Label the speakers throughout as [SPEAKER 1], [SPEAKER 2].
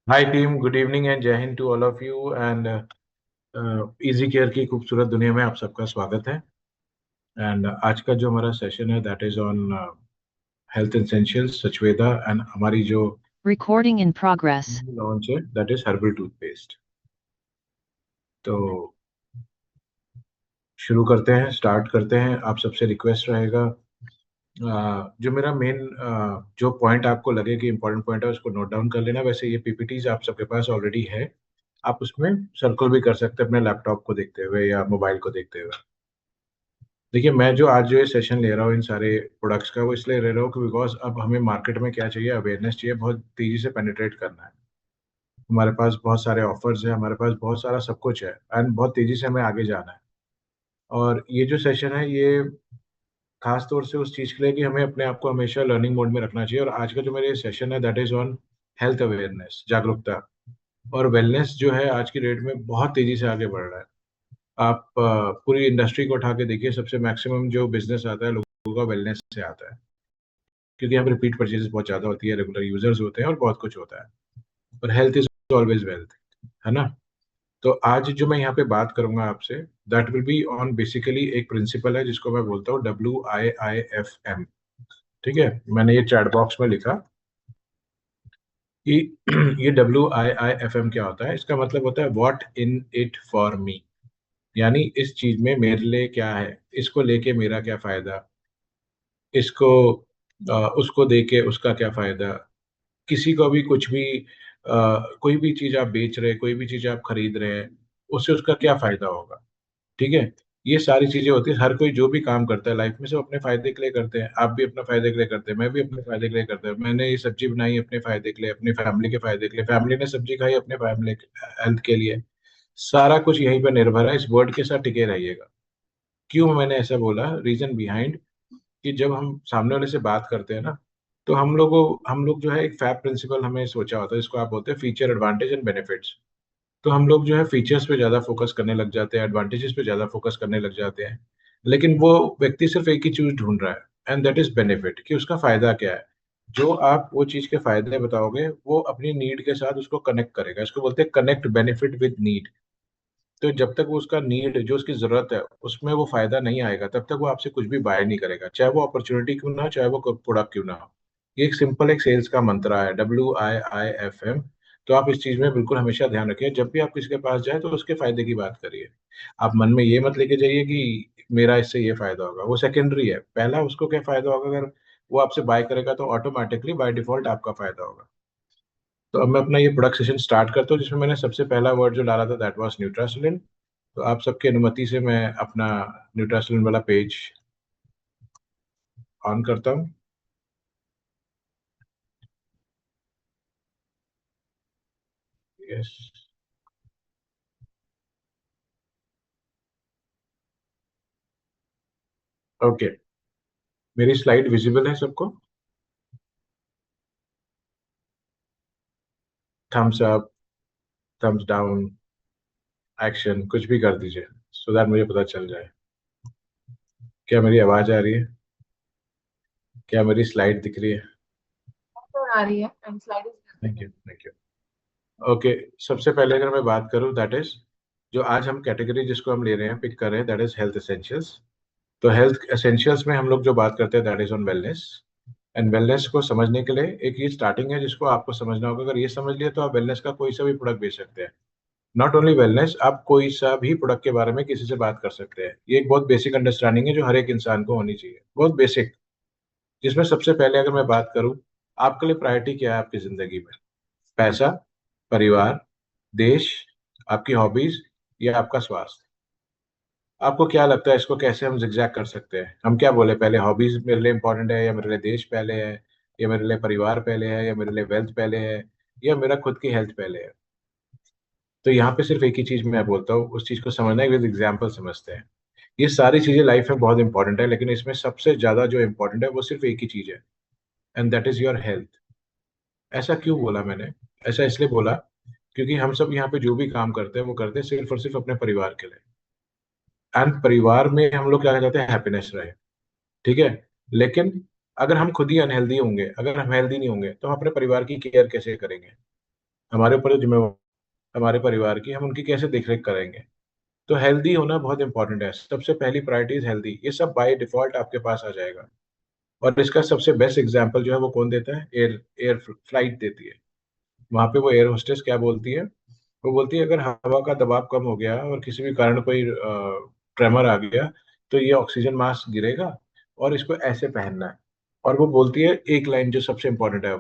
[SPEAKER 1] Hi team, good evening and Jai Hind to all of you and easy care की खूबसूरत दुनिया में आप सबका स्वागत है। एंड आज का जो हमारा सेशन है that is on health essentials सचवेदा एंड हमारी जो
[SPEAKER 2] Recording in progress.
[SPEAKER 1] लॉन्च है दैट इज हर्बल टूथपेस्ट। तो शुरू करते हैं, स्टार्ट करते हैं। आप सबसे रिक्वेस्ट रहेगा, जो मेरा मेन जो पॉइंट आपको लगे कि इंपॉर्टेंट पॉइंट है उसको नोट डाउन कर लेना। वैसे ये पीपीटीज आप सबके पास ऑलरेडी है, आप उसमें सर्कल भी कर सकते हैं अपने लैपटॉप को देखते हुए या मोबाइल को देखते हुए। देखिए, मैं जो आज जो ये सेशन ले रहा हूँ इन सारे प्रोडक्ट्स का, वो इसलिए ले रहा हूँ कि बिकॉज अब हमें मार्केट में क्या चाहिए, अवेयरनेस चाहिए, बहुत तेजी से पेनिट्रेट करना है। हमारे पास बहुत सारे ऑफर्स है, हमारे पास बहुत सारा सब कुछ है एंड बहुत तेजी से हमें आगे जाना है। और ये जो सेशन है ये खास तौर से उस चीज के लिए कि हमें अपने आप को हमेशा लर्निंग मोड में रखना चाहिए। और आज का जो मेरा ये सेशन है that is on health awareness, जागरूकता और वेलनेस जो है आज की डेट में बहुत तेजी से आगे बढ़ रहा है। आप पूरी इंडस्ट्री को उठा के देखिए, सबसे मैक्सिमम जो बिजनेस आता है लोगों का वेलनेस से आता है, क्योंकि यहाँ पे रिपीट परचेजेस बहुत ज्यादा होती है, रेगुलर यूजर्स होते हैं और बहुत कुछ होता है। और हेल्थ इज ऑलवेज वेल्थ, है ना। तो आज जो मैं यहाँ पे बात करूंगा आपसे that will be on basically एक प्रिंसिपल है जिसको मैं बोलता हूँ WIIFM। ठीक है, मैंने ये चैट बॉक्स में लिखा कि ये WIIFM क्या होता है। इसका मतलब होता है what in it for me, यानी इस चीज में मेरे लिए क्या है, इसको लेके मेरा क्या फायदा, इसको उसको दे के उसका क्या फायदा। किसी को भी कुछ भी कोई भी चीज आप बेच रहे हैं, कोई भी चीज आप खरीद रहे हैं, उससे उसका क्या फायदा होगा। ठीक है, ये सारी चीजें होती है। हर कोई जो भी काम करता है लाइफ में सब अपने फायदे के लिए करते हैं। आप भी अपने फायदे के लिए करते हैं, मैं भी अपने फायदे के लिए करता हूँ। मैंने ये सब्जी बनाई अपने फायदे के लिए, अपनी फैमिली के फायदे के लिए, फैमिली ने सब्जी खाई अपने फैमिली हेल्थ के लिए। सारा कुछ यहीं पर निर्भर है, इस वर्ड के साथ टिके रहिएगा। क्यों मैंने ऐसा बोला, रीजन बिहाइंड कि जब हम सामने वाले से बात करते हैं ना, तो हम लोग जो है एक फैब प्रिंसिपल हमें सोचा होता है, जिसको आप बोलते हैं फीचर एडवांटेज एंड बेनिफिट्स। तो हम लोग जो है फीचर्स पे ज्यादा फोकस करने लग जाते हैं, एडवांटेजेस पे ज्यादा फोकस करने लग जाते हैं। लेकिन वो व्यक्ति सिर्फ एक ही चीज ढूंढ रहा है एंड दैट इज बेनिफिट, कि उसका फायदा क्या है। जो आप वो चीज के फायदे बताओगे वो अपनी नीड के साथ उसको कनेक्ट करेगा। इसको बोलते हैं कनेक्ट बेनिफिट विद नीड। तो जब तक वो उसका नीड जो उसकी जरूरत है उसमें वो फायदा नहीं आएगा, तब तक वो आपसे कुछ भी बाय नहीं करेगा, चाहे वो अपॉर्चुनिटी क्यों ना हो, चाहे वो प्रोडक्ट क्यों ना हो। ये एक सिंपल एक सेल्स का मंत्रा है, WIIFM। तो आप इस चीज में बिल्कुल हमेशा ध्यान रखिए, जब भी आप किसी के पास जाए तो उसके फायदे की बात करिए। आप मन में ये मत लेके जाइए कि मेरा इससे ये फायदा होगा, वो सेकेंडरी है। पहला उसको क्या फायदा होगा, अगर वो आपसे बाय करेगा तो ऑटोमेटिकली बाय डिफॉल्ट आपका फायदा होगा। तो अब मैं अपना ये प्रोडक्ट सेशन स्टार्ट करता हूँ, जिसमें मैंने सबसे पहला वर्ड जो डाला था दैट वाज न्यूट्रासिलिन। तो आप सबकी अनुमति से मैं अपना न्यूट्रासिलिन वाला पेज ऑन करता हूँ। Yes, okay. मेरी स्लाइड विजिबल है सबको? Thumbs up, thumbs down, action, कुछ भी कर दीजिए सो दैट मुझे पता चल जाए। क्या मेरी आवाज आ रही है? क्या मेरी स्लाइड दिख रही है?
[SPEAKER 3] आ रही है and slide is
[SPEAKER 1] thank you,
[SPEAKER 3] visible.
[SPEAKER 1] Thank you. Okay, सबसे पहले अगर मैं बात करूँ दैट इज, जो आज हम कैटेगरी जिसको हम ले रहे हैं, पिक कर रहे हैं, दैट इज हेल्थ एसेंशियल्स। तो हेल्थ एसेंशियल्स में हम लोग जो बात करते हैं that is on wellness. And wellness को समझने के लिए एक ये स्टार्टिंग है जिसको आपको समझना होगा। अगर ये समझ लिया तो आप वेलनेस का कोई सा भी प्रोडक्ट बेच सकते हैं। नॉट ओनली वेलनेस, आप कोई सा भी प्रोडक्ट के बारे में किसी से बात कर सकते हैं। ये एक बहुत बेसिक अंडरस्टैंडिंग है जो हर एक इंसान को होनी चाहिए, बहुत बेसिक। जिसमें सबसे पहले अगर मैं बात करूं, आपके लिए प्रायोरिटी क्या है आपकी जिंदगी में? पैसा, परिवार, देश, आपकी हॉबीज या आपका स्वास्थ्य? आपको क्या लगता है इसको कैसे हम जिग्जैग कर सकते हैं? हम क्या बोले पहले, हॉबीज मेरे लिए इंपॉर्टेंट है या मेरे लिए देश पहले है, या मेरे लिए परिवार पहले है, या मेरे लिए वेल्थ पहले है, या मेरा खुद की हेल्थ पहले है? तो यहाँ पे सिर्फ एक ही चीज मैं बोलता हूँ, उस चीज को समझना है, विद एग्जाम्पल समझते हैं। ये सारी चीजें लाइफ में बहुत इंपॉर्टेंट है, लेकिन इसमें सबसे ज्यादा जो इंपॉर्टेंट है वो सिर्फ एक ही चीज है, and that is your health. ऐसा क्यों बोला मैंने? ऐसा इसलिए बोला क्योंकि हम सब यहाँ पे जो भी काम करते हैं वो करते हैं सिर्फ और सिर्फ अपने परिवार के लिए। एंड परिवार में हम लोग क्या चाहते हैं, हैप्पीनेस रहे। ठीक है, लेकिन अगर हम खुद ही अनहेल्दी होंगे, अगर हम हेल्दी नहीं होंगे, तो हम अपने परिवार की केयर कैसे करेंगे? हमारे ऊपर जिम्मेवारी हमारे परिवार की, हम उनकी कैसे देखरेख करेंगे। तो हेल्दी होना बहुत इंपॉर्टेंट है, सबसे पहली प्रायोरिटी इज हेल्दी। ये सब बाय डिफॉल्ट आपके पास आ जाएगा। और इसका सबसे बेस्ट एग्जांपल जो है वो कौन देता है, एयर एयर फ्लाइट देती है। वहां पे वो एयर होस्टेस क्या बोलती है, वो बोलती है अगर हवा का दबाव कम हो गया और किसी भी कारण कोई ट्रेमर आ गया, तो ये ऑक्सीजन मास्क गिरेगा और इसको ऐसे पहनना है। और वो बोलती है एक लाइन जो सबसे इंपॉर्टेंट है,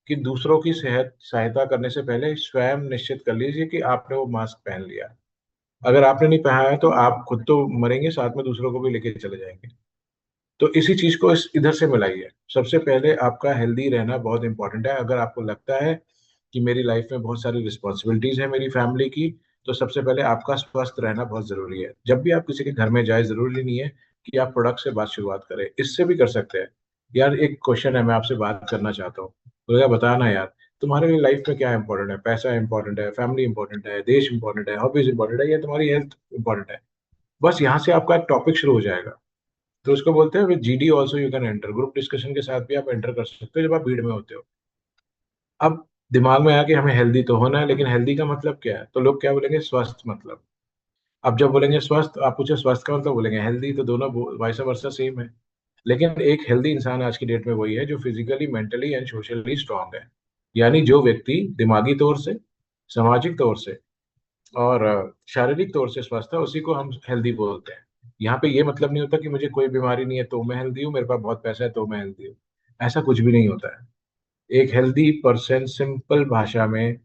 [SPEAKER 1] कि दूसरों की सेहत सहायता करने से पहले स्वयं निश्चित कर लीजिए कि आपने वो मास्क पहन लिया। अगर आपने नहीं पहना है तो आप खुद तो मरेंगे, साथ में दूसरों को भी लेके चले जाएंगे। तो इसी चीज को इस इधर से मिलाइए। सबसे पहले आपका हेल्दी रहना बहुत इंपॉर्टेंट है। अगर आपको लगता है कि मेरी लाइफ में बहुत सारी रिस्पॉन्सिबिलिटीज है मेरी फैमिली की, तो सबसे पहले आपका स्वस्थ रहना बहुत जरूरी है। जब भी आप किसी के घर में जाए, जरूरी नहीं है कि आप प्रोडक्ट से बात शुरुआत करें, इससे भी कर सकते हैं। यार एक क्वेश्चन है, मैं आपसे बात करना चाहता हूँ, बोलेगा बताना यार, तुम्हारे लिए लाइफ में क्या इंपॉर्टेंट है? पैसा इंपॉर्टेंट है, फैमिली इंपॉर्टेंट है, देश इंपॉर्टेंट है, हॉबीज इंपॉर्टेंट है, या तुम्हारी हेल्थ इंपॉर्टेंट है? बस यहाँ से आपका टॉपिक शुरू हो जाएगा। तो उसको बोलते हैं with GD also you can enter, group discussion के साथ भी आप एंटर कर सकते हो जब आप भीड़ में होते हो। अब दिमाग में आया कि हमें हेल्दी तो होना है, लेकिन हेल्दी का मतलब क्या है? तो लोग क्या बोलेंगे, स्वस्थ मतलब। अब जब बोलेंगे स्वस्थ, आप पूछे स्वस्थ का मतलब, बोलेंगे हेल्दी, तो दोनों वाइस वर्सा सेम है। लेकिन एक हेल्दी इंसान आज की डेट में वही है जो physically, mentally and socially strong है। यानी जो व्यक्ति दिमागी तौर से, सामाजिक तौर से और शारीरिक तौर से स्वस्थ है, उसी को हम हेल्दी बोलते हैं। यहाँ पे ये मतलब नहीं होता कि मुझे कोई बीमारी नहीं है तो मैं हेल्दी हूँ, मेरे पास बहुत पैसा है तो मैं हेल्दी हूँ। ऐसा कुछ भी नहीं होता है। एक हेल्दी पर्सन, सिंपल भाषा में,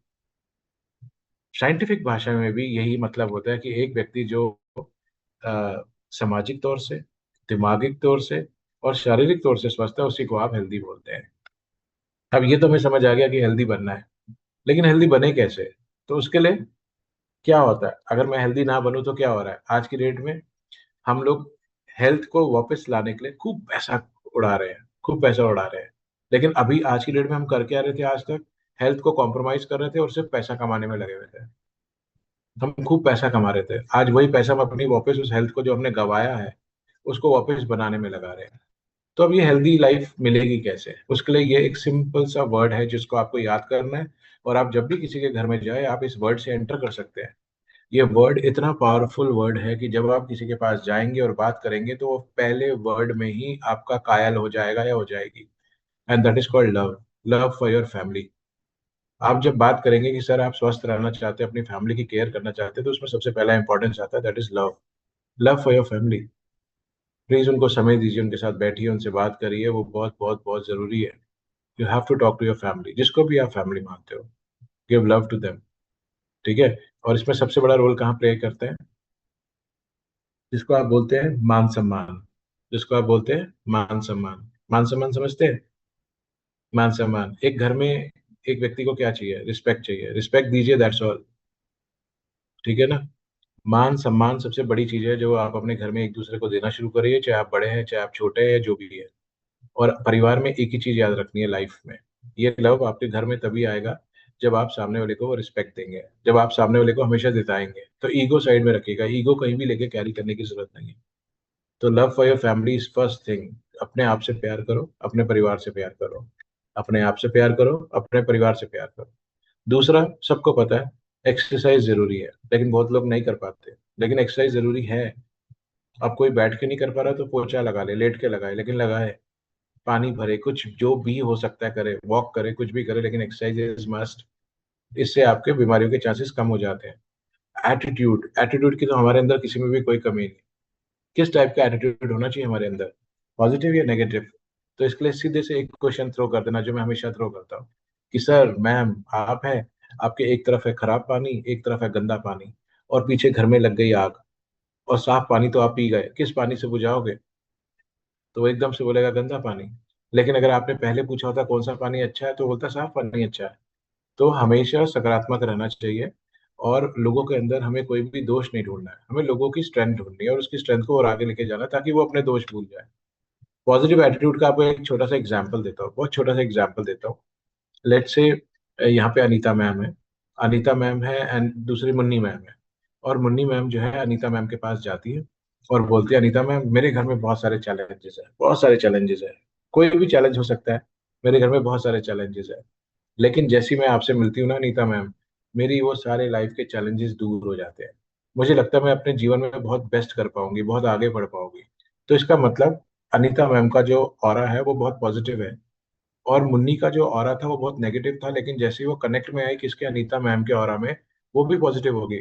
[SPEAKER 1] साइंटिफिक भाषा में भी यही मतलब होता है कि एक व्यक्ति जो सामाजिक तौर से, दिमागिक तौर से और शारीरिक तौर से स्वस्थ है, उसी को आप हेल्दी बोलते हैं। अब ये तो हमें समझ आ गया कि हेल्दी बनना है, लेकिन हेल्दी बने कैसे? तो उसके लिए क्या होता है, अगर मैं हेल्दी ना बनूं तो क्या हो रहा है आज की डेट में? हम लोग हेल्थ को वापस लाने के लिए खूब पैसा उड़ा रहे हैं, खूब पैसा उड़ा रहे हैं। लेकिन अभी आज की डेट में हम कर क्या रहे थे आज तक? हेल्थ को कॉम्प्रोमाइज कर रहे थे और सिर्फ पैसा कमाने में लगे हुए थे। हम खूब पैसा कमा रहे थे, आज वही पैसा हम अपनी वापस उस हेल्थ को जो हमने गवाया है उसको वापस बनाने में लगा रहे हैं। तो अब ये हेल्दी लाइफ मिलेगी कैसे? उसके लिए ये एक सिंपल सा वर्ड है जिसको आपको याद करना है। और आप जब भी किसी के घर में जाए, आप इस वर्ड से एंटर कर सकते हैं। ये वर्ड इतना पावरफुल वर्ड है कि जब आप किसी के पास जाएंगे और बात करेंगे, तो वो पहले वर्ड में ही आपका कायल हो जाएगा या हो जाएगी। And that is called love. Love for your family. आप जब बात करेंगे कि सर आप स्वस्थ रहना चाहते हैं, अपनी फैमिली की केयर करना चाहते हैं, तो उसमें सबसे पहला इंपॉर्टेंस आता है, that is love. Love for your family. Please उनको समय दीजिए, उनके साथ बैठिए, उनसे बात करिए, वो बहुत बहुत बहुत जरूरी है। You have to talk to your family, जिसको भी आप फैमिली मानते हो। Give love to them. ठीक है। और इसमें सबसे बड़ा रोल कहाँ प्ले करते हैं? जिसको आप बोलते हैं मान सम्मान। जिसको आप बोलते हैं मान सम्मान। मान सम्मान समझते हैं? मान सम्मान, एक घर में एक व्यक्ति को क्या चाहिए? रिस्पेक्ट चाहिए, रिस्पेक्ट दीजिए, दैट्स ऑल। ठीक है ना? मान सम्मान सबसे बड़ी चीज है जो आप अपने घर में एक दूसरे को देना शुरू करिए, चाहे आप बड़े हैं, चाहे आप छोटे हैं, जो भी है। और परिवार में एक ही चीज याद रखनी है लाइफ में, ये लव आपके घर में तभी आएगा जब आप सामने वाले को रिस्पेक्ट देंगे, जब आप सामने वाले को हमेशा जिताएंगे। तो ईगो साइड में रखिएगा, ईगो कहीं भी लेके कैरी करने की जरूरत नहीं है। तो love for your family is first thing. अपने आप से प्यार करो, अपने परिवार से प्यार करो। अपने आप से प्यार करो, अपने परिवार से प्यार करो। दूसरा, सबको पता है एक्सरसाइज जरूरी है, लेकिन बहुत लोग नहीं कर पाते। लेकिन एक्सरसाइज जरूरी है। अब कोई बैठ के नहीं कर पा रहा तो पोछा लगा ले, लेट के लगाए, लेकिन लगाए। पानी भरे, कुछ जो भी हो सकता है करे, वॉक करे, कुछ भी करे, लेकिन एक्सरसाइज इज मस्ट। इससे आपके बीमारियों के चांसेस कम हो जाते हैं। एटीट्यूड, एटीट्यूड की तो हमारे अंदर किसी में भी कोई कमी नहीं। किस टाइप का एटीट्यूड होना चाहिए हमारे अंदर? पॉजिटिव या नेगेटिव? तो इसके लिए सीधे से एक क्वेश्चन थ्रो कर देना, जो मैं हमेशा थ्रो करता हूँ, कि सर मैम आप हैं, आपके एक तरफ है खराब पानी, एक तरफ है गंदा पानी, और पीछे घर में लग गई आग, और साफ पानी तो आप पी गए, किस पानी से बुझाओगे? तो वो एकदम से बोलेगा गंदा पानी। लेकिन अगर आपने पहले पूछा होता कौन सा पानी अच्छा है, तो बोलता साफ पानी अच्छा है। तो हमेशा सकारात्मक रहना चाहिए। और लोगों के अंदर हमें कोई भी दोष नहीं ढूंढना है, हमें लोगों की स्ट्रेंथ ढूंढनी है और उसकी स्ट्रेंथ को और आगे लेके जाना है, ताकि वो अपने दोष भूल जाए। पॉजिटिव एटीट्यूड का आपको एक छोटा सा एग्जाम्पल देता हूँ, बहुत छोटा सा एग्जाम्पल देता हूँ। लेट्स से यहाँ पे अनीता मैम है। अनीता मैम है एंड दूसरी मुन्नी मैम है। और मुन्नी मैम जो है अनीता मैम के पास जाती है और बोलती है, अनीता मैम मेरे घर में बहुत सारे चैलेंजेस है, बहुत सारे चैलेंजेस है। कोई भी चैलेंज हो सकता है, मेरे घर में बहुत सारे चैलेंजेस है। लेकिन जैसी मैं आपसे मिलती हूँ ना अनीता मैम, मेरी वो सारे लाइफ के चैलेंजेस दूर हो जाते हैं। मुझे लगता है मैं अपने जीवन में बहुत बेस्ट कर पाऊंगी, बहुत आगे बढ़ पाऊंगी। तो इसका मतलब अनीता मैम का जो ऑरा है वो बहुत पॉजिटिव है, और मुन्नी का जो ऑरा था वो बहुत नेगेटिव था, लेकिन जैसे ही वो कनेक्ट में आई किसके, अनीता मैम के ऑरा में, वो भी पॉजिटिव हो गई।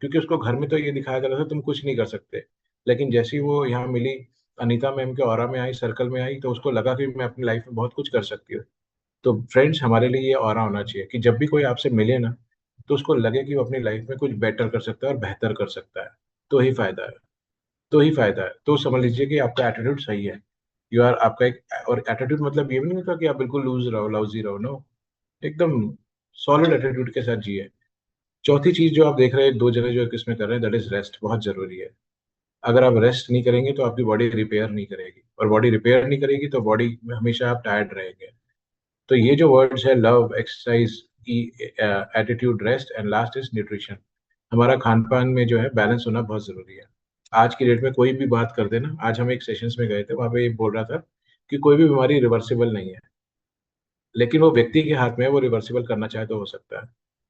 [SPEAKER 1] क्योंकि उसको घर में तो ये दिखाया जा रहा था तुम कुछ नहीं कर सकते, लेकिन जैसे ही वो यहाँ मिली, अनीता मैम के ऑरा में आई, सर्कल में आई, तो उसको लगा कि मैं अपनी लाइफ में बहुत कुछ कर सकती हूँ। तो फ्रेंड्स, हमारे लिए ये ऑरा होना चाहिए कि जब भी कोई आपसे मिले ना, तो उसको लगे कि वो अपनी लाइफ में कुछ बेटर कर सकता है और बेहतर कर सकता है। तो ही फायदा है, तो ही फायदा है। तो समझ लीजिए कि आपका एटीट्यूड सही है। यू आर आपका एक, और एटीट्यूड मतलब ये भी नहीं होता कि आप बिल्कुल लूज रहो, लाउजी रहो, नो। एकदम सॉलिड एटीट्यूड के साथ जिए। चौथी चीज जो आप देख रहे हैं दो जगह जो किसमें कर रहे हैं, दैट इज रेस्ट, बहुत जरूरी है। अगर आप रेस्ट नहीं करेंगे तो आपकी बॉडी रिपेयर नहीं करेगी, और बॉडी रिपेयर नहीं करेगी तो बॉडी में हमेशा आप टायर्ड रहेंगे। तो ये जो वर्ड्स है, love, exercise, attitude, rest and last is nutrition. हमारा खान पान में जो है बैलेंस होना बहुत जरूरी है। आज की डेट में कोई भी बात कर देना, आज हम एक सेशंस में गए थे, वहां पे ये बोल रहा था कि कोई भी बीमारी रिवर्सिबल नहीं है, लेकिन वो व्यक्ति के हाथ में है, वो रिवर्सिबल करना चाहे तो हो सकता है।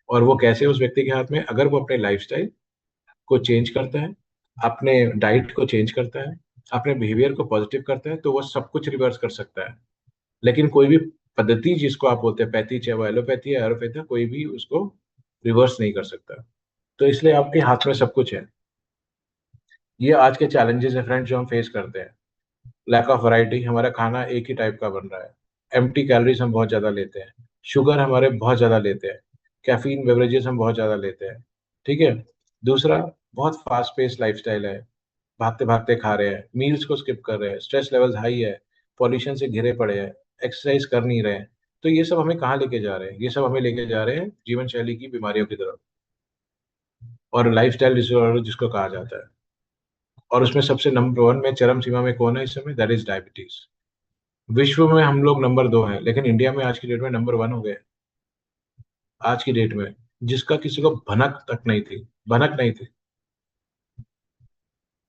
[SPEAKER 1] और वो कैसे उस व्यक्ति के हाथ में, अगर वो अपने लाइफस्टाइल को चेंज करता है, अपने डाइट को चेंज करता है, अपने बिहेवियर को पॉजिटिव करता है, तो वो सब कुछ रिवर्स कर सकता है। लेकिन कोई भी पद्धति जिसको आप बोलते हैं पैथी, चाहे वो एलोपैथी या आयुर्वेद है, कोई भी उसको रिवर्स नहीं कर सकता। तो इसलिए आपके हाथ में सब कुछ है। ये आज के चैलेंजेस है फ्रेंड्स जो हम फेस करते हैं। लैक ऑफ वैरायटी, हमारा खाना एक ही टाइप का बन रहा है। एम्प्टी कैलोरीज हम बहुत ज्यादा लेते हैं। शुगर हमारे बहुत ज्यादा लेते हैं। कैफीन बेवरेजेस हम बहुत ज्यादा लेते हैं। ठीक है। दूसरा, बहुत फास्ट पेस लाइफस्टाइल है। भागते भागते खा रहे हैं, मील्स को स्किप कर रहे हैं, स्ट्रेस लेवल्स हाई है, पॉल्यूशन से घिरे पड़े हैं, एक्सरसाइज कर नहीं रहे हैं। तो ये सब हमें कहाँ लेके जा रहे हैं? ये सब हमें लेके जा रहे हैं जीवन शैली की बीमारियों की तरफ, और लाइफस्टाइल डिसऑर्डर जिसको कहा जाता है। और उसमें सबसे नंबर वन में, चरम सीमा में कौन है इस समय? That is diabetes. विश्व में हम लोग नंबर दो हैं, लेकिन इंडिया में आज की डेट में नंबर वन हो गए। आज की डेट में, जिसका किसी को भनक तक नहीं थी, भनक नहीं थी।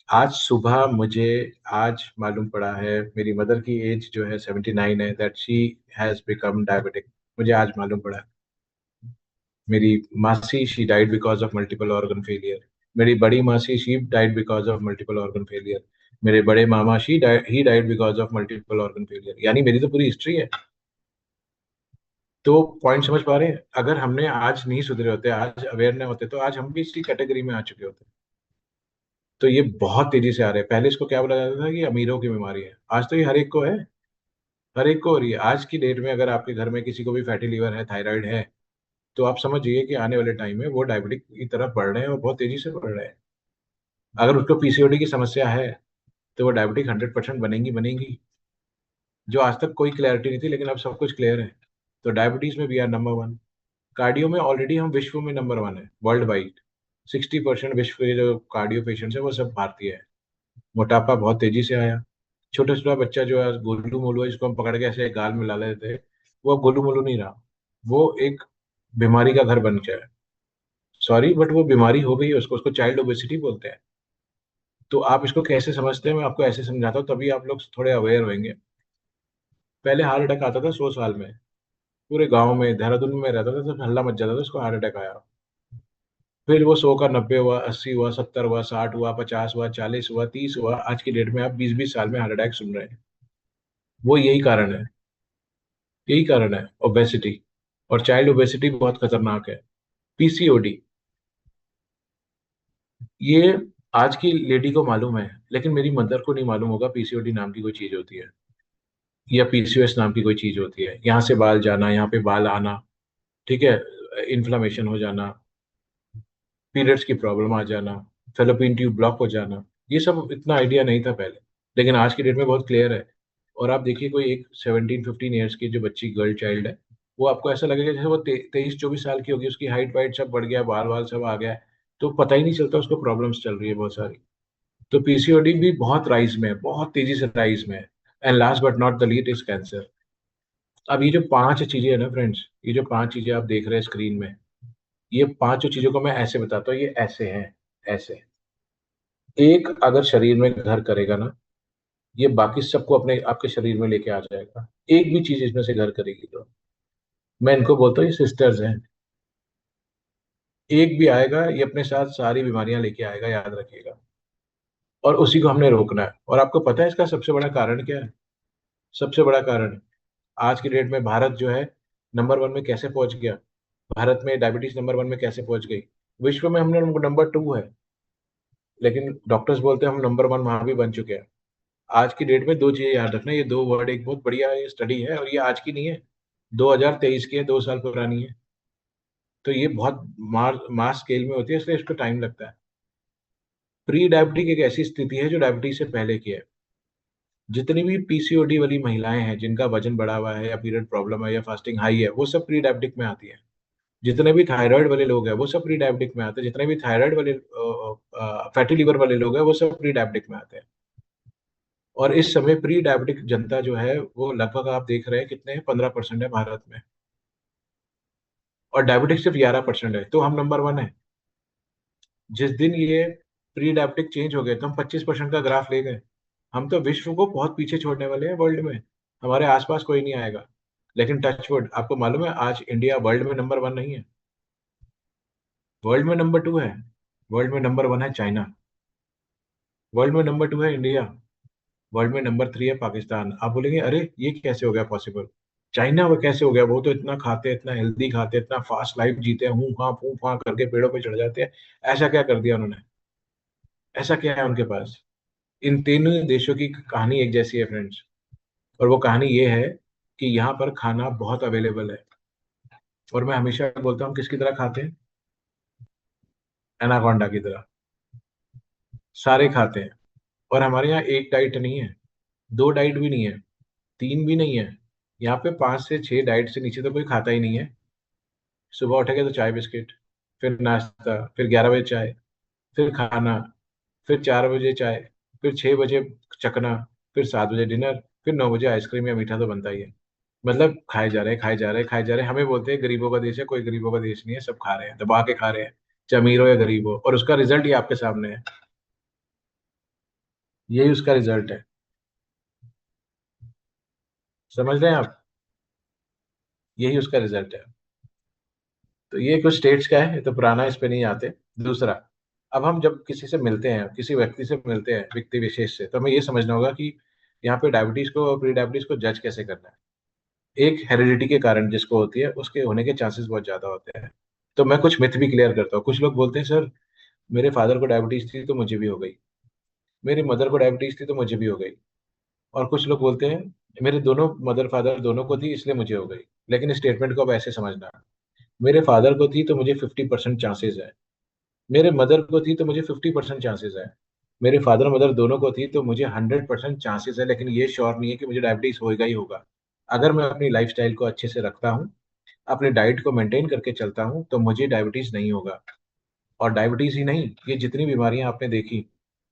[SPEAKER 1] आज सुबह मुझे आज मालूम पड़ा है, मेरी मदर की एज जो है 79 है, that she has become diabetic. मुझे आज मालूम पड़ा। मेरी मासी, she died because of multiple organ failure. मेरी बड़ी मासी, she died because of multiple organ failure. मेरे बड़े मामा, he died because of multiple organ failure. यानी मेरी तो पूरी हिस्ट्री है। तो पॉइंट समझ पा रहे हैं? अगर हमने आज नहीं सुधरे होते, आज अवेयर नहीं होते, तो आज हम भी इसी कैटेगरी में आ चुके होते। तो ये बहुत तेजी से आ रहे हैं। पहले इसको क्या बोला जाता था कि अमीरों की बीमारी है, आज तो ये हर एक को है। हर एक को हो रही है आज की डेट में। अगर आपके घर में किसी को भी फैटी लीवर है, थायराइड है, तो आप समझिए कि आने वाले टाइम में वो डायबिटिक की तरफ बढ़ रहे हैं, और बहुत तेजी से बढ़ रहे हैं। अगर उसको पीसीओडी की समस्या है, तो वो डायबिटिक 100% बनेंगी बनेंगी। जो आज तक कोई क्लैरिटी नहीं थी, लेकिन अब सब कुछ क्लियर है। तो डायबिटीज में we are number one. Cardio में ऑलरेडी हम विश्व में नंबर वन है, वर्ल्ड वाइड। 60% विश्व के जो कार्डियो पेशेंट्स है वो सब भारतीय है। मोटापा बहुत तेजी से आया। छोटा छोटा बच्चा जो है गोलू मोलू है, जिसको हम पकड़ के ऐसे गाल में ला लेते हैं, वो अब गोलू मोलू नहीं रहा। वो एक बीमारी का घर बन गया है। सॉरी, बट वो बीमारी हो गई है उसको, उसको चाइल्ड ओबेसिटी बोलते हैं। तो आप इसको कैसे समझते हैं, मैं आपको ऐसे समझाता हूँ, तभी आप लोग थोड़े अवेयर होंगे। पहले हार्ट अटैक आता था 100 साल में, पूरे गांव में, देहरादून में रहता था, सब हल्ला मच जाता था उसको हार्ट अटैक आया। फिर वो 100 का 90 हुआ, 80 हुआ, 70 हुआ, 60 हुआ, 50 हुआ, 40 हुआ, 30 हुआ। आज की डेट में आप 20-20 साल में हार्ट अटैक सुन रहे हैं। वो यही कारण है। यही कारण है, ओबेसिटी। और चाइल्ड ओबेसिटी बहुत खतरनाक है। पीसीओडी, ये आज की लेडी को मालूम है, लेकिन मेरी मदर को नहीं मालूम होगा पीसीओडी नाम की कोई चीज होती है, या पीसीओएस नाम की कोई चीज होती है। यहाँ से बाल जाना, यहाँ पे बाल आना, ठीक है, इन्फ्लामेशन हो जाना, पीरियड्स की प्रॉब्लम आ जाना, फेलोपियन ट्यूब ब्लॉक हो जाना, ये सब इतना आइडिया नहीं था पहले, लेकिन आज की डेट में बहुत क्लियर है। और आप देखिए कोई एक 17-15 ईयर्स की जो बच्ची, गर्ल चाइल्ड है, वो आपको ऐसा लगेगा जैसे वो 23-24 साल की होगी, उसकी हाइट वाइट सब बढ़ गया, बाल वाल सब आ गया है, तो पता ही नहीं चलता उसको प्रॉब्लम्स चल रही है बहुत सारी। तो पीसीओडी भी बहुत राइज में है, बहुत तेजी से राइज में है। And last but not the least is cancer. अब ये जो पांच चीजें है ना फ्रेंड्स, ये जो पांच चीजें आप देख रहे हैं स्क्रीन में, ये पांचों चीजों को मैं ऐसे बताता हूँ, ये ऐसे हैं, ऐसे। एक अगर शरीर में घर करेगा ना, ये बाकी सबको अपने आपके शरीर में लेके आ जाएगा। एक भी चीज इसमें से घर करेगी तो मैं इनको बोलता हूँ ये सिस्टर्स हैं। एक भी आएगा ये अपने साथ सारी बीमारियां लेके आएगा, याद रखिएगा। और उसी को हमने रोकना है। और आपको पता है इसका सबसे बड़ा कारण क्या है? सबसे बड़ा कारण, आज की डेट में भारत जो है नंबर वन में कैसे पहुंच गया? भारत में डायबिटीज नंबर वन में कैसे पहुंच गई? विश्व में हमने नंबर टू है, लेकिन डॉक्टर्स बोलते हैं हम नंबर वन वहां भी बन चुके हैं। आज की डेट में दो चीजें याद रखना, ये दो वर्ड, एक बहुत बढ़िया ये स्टडी है और ये आज की नहीं है, 2023 की है, 2 साल पुरानी है। तो ये बहुत मास स्केल में होती है, इसलिए इसको टाइम लगता है। प्री डायबिटिक एक ऐसी स्थिति है जो डायबिटीज से पहले की है। जितनी भी पीसीओडी वाली महिलाएं हैं जिनका वजन बढ़ा हुआ है या पीरियड प्रॉब्लम है या फास्टिंग हाई है, वो सब प्री डायबिटिक में आती है। जितने भी थायराइड वाले लोग हैं वो सब प्री डायबिटिक में आते हैं। जितने भी थायराइड वाले फैटी लिवर वाले लोग हैं वो सब प्री डायबिटिक में आते हैं। और इस समय प्री डायबिटिक जनता जो है वो लगभग आप देख रहे हैं कितने हैं, 15% है भारत में। और डायबिटिक सिर्फ 11% है, तो हम नंबर वन है। जिस दिन ये प्री डायबिटिक चेंज हो गए तो हम 25% का ग्राफ ले गए। हम तो विश्व को बहुत पीछे छोड़ने वाले हैं वर्ल्ड में। हमारे आसपास कोई नहीं आएगा। लेकिन टचवुड, आपको मालूम है आज इंडिया वर्ल्ड में नंबर वन नहीं है, वर्ल्ड में नंबर टू है। वर्ल्ड में नंबर वन है चाइना, वर्ल्ड में नंबर टू है इंडिया, वर्ल्ड में नंबर थ्री है पाकिस्तान। आप बोलेंगे अरे ये कैसे हो गया पॉसिबल? चाइना वो कैसे हो गया? वो तो इतना खाते हैं, इतना हेल्दी खाते हैं, इतना फास्ट लाइफ जीते हैं, हूँ हाँ फूँ फाँ करके पेड़ों पे चढ़ जाते हैं। ऐसा क्या कर दिया उन्होंने? ऐसा क्या है उनके पास? इन तीनों देशों की कहानी एक जैसी है फ्रेंड्स। और वो कहानी ये है कि यहाँ पर खाना बहुत अवेलेबल है। और मैं हमेशा बोलता हूँ किसकी तरह खाते हैं? एनाकोंडा की तरह सारे खाते हैं। और हमारे यहाँ एक डाइट नहीं है, दो डाइट भी नहीं है, तीन भी नहीं है। यहाँ पे 5 से 6 डाइट से नीचे तो कोई खाता ही नहीं है। सुबह उठेंगे तो चाय बिस्किट, फिर नाश्ता, फिर 11 बजे चाय, फिर खाना, फिर 4 बजे चाय, फिर 6 बजे चकना, फिर 7 बजे डिनर, फिर 9 बजे आइसक्रीम या मीठा तो बनता ही है। मतलब खाए जा रहे हैं, खाए जा रहे हैं, खाए जा रहे हैं। हमें बोलते हैं गरीबों का देश है, कोई गरीबों का देश नहीं है, सब खा रहे हैं, दबा के खा रहे हैं, चाहे अमीर हो या गरीब हो। और उसका रिजल्ट ये आपके सामने है। यही उसका रिजल्ट है। समझ रहे हैं आप? यही उसका रिजल्ट है। तो ये कुछ स्टेट्स का है, ये तो पुराना, इस पे नहीं आते। दूसरा, अब हम जब किसी से मिलते हैं, किसी व्यक्ति से मिलते हैं, व्यक्ति विशेष से, तो हमें ये समझना होगा कि यहाँ पे डायबिटीज को और प्री डायबिटीज को जज कैसे करना है। एक हेरिडिटी के कारण जिसको होती है उसके होने के चांसेस बहुत ज्यादा होते हैं। तो मैं कुछ मिथ भी क्लियर करता हूँ। कुछ लोग बोलते हैं सर मेरे फादर को डायबिटीज थी तो मुझे भी हो गई, मेरी मदर को डायबिटीज थी तो मुझे भी हो गई। और कुछ लोग बोलते हैं मेरे दोनों मदर फादर दोनों को थी इसलिए मुझे हो गई। लेकिन इस स्टेटमेंट को अब ऐसे समझना, मेरे फादर को थी तो मुझे 50% चांसेस है, मेरे मदर को थी तो मुझे 50% चांसेस है, मेरे फादर मदर दोनों को थी तो मुझे 100% चांसेस है, लेकिन ये श्योर नहीं है कि मुझे डायबिटीज होएगा ही होगा। अगर मैं अपनी लाइफस्टाइल को अच्छे से रखता हूँ, अपने डाइट को मेंटेन करके चलता हूँ, तो मुझे डायबिटीज नहीं होगा। और डायबिटीज ही नहीं, ये जितनी बीमारियां आपने देखी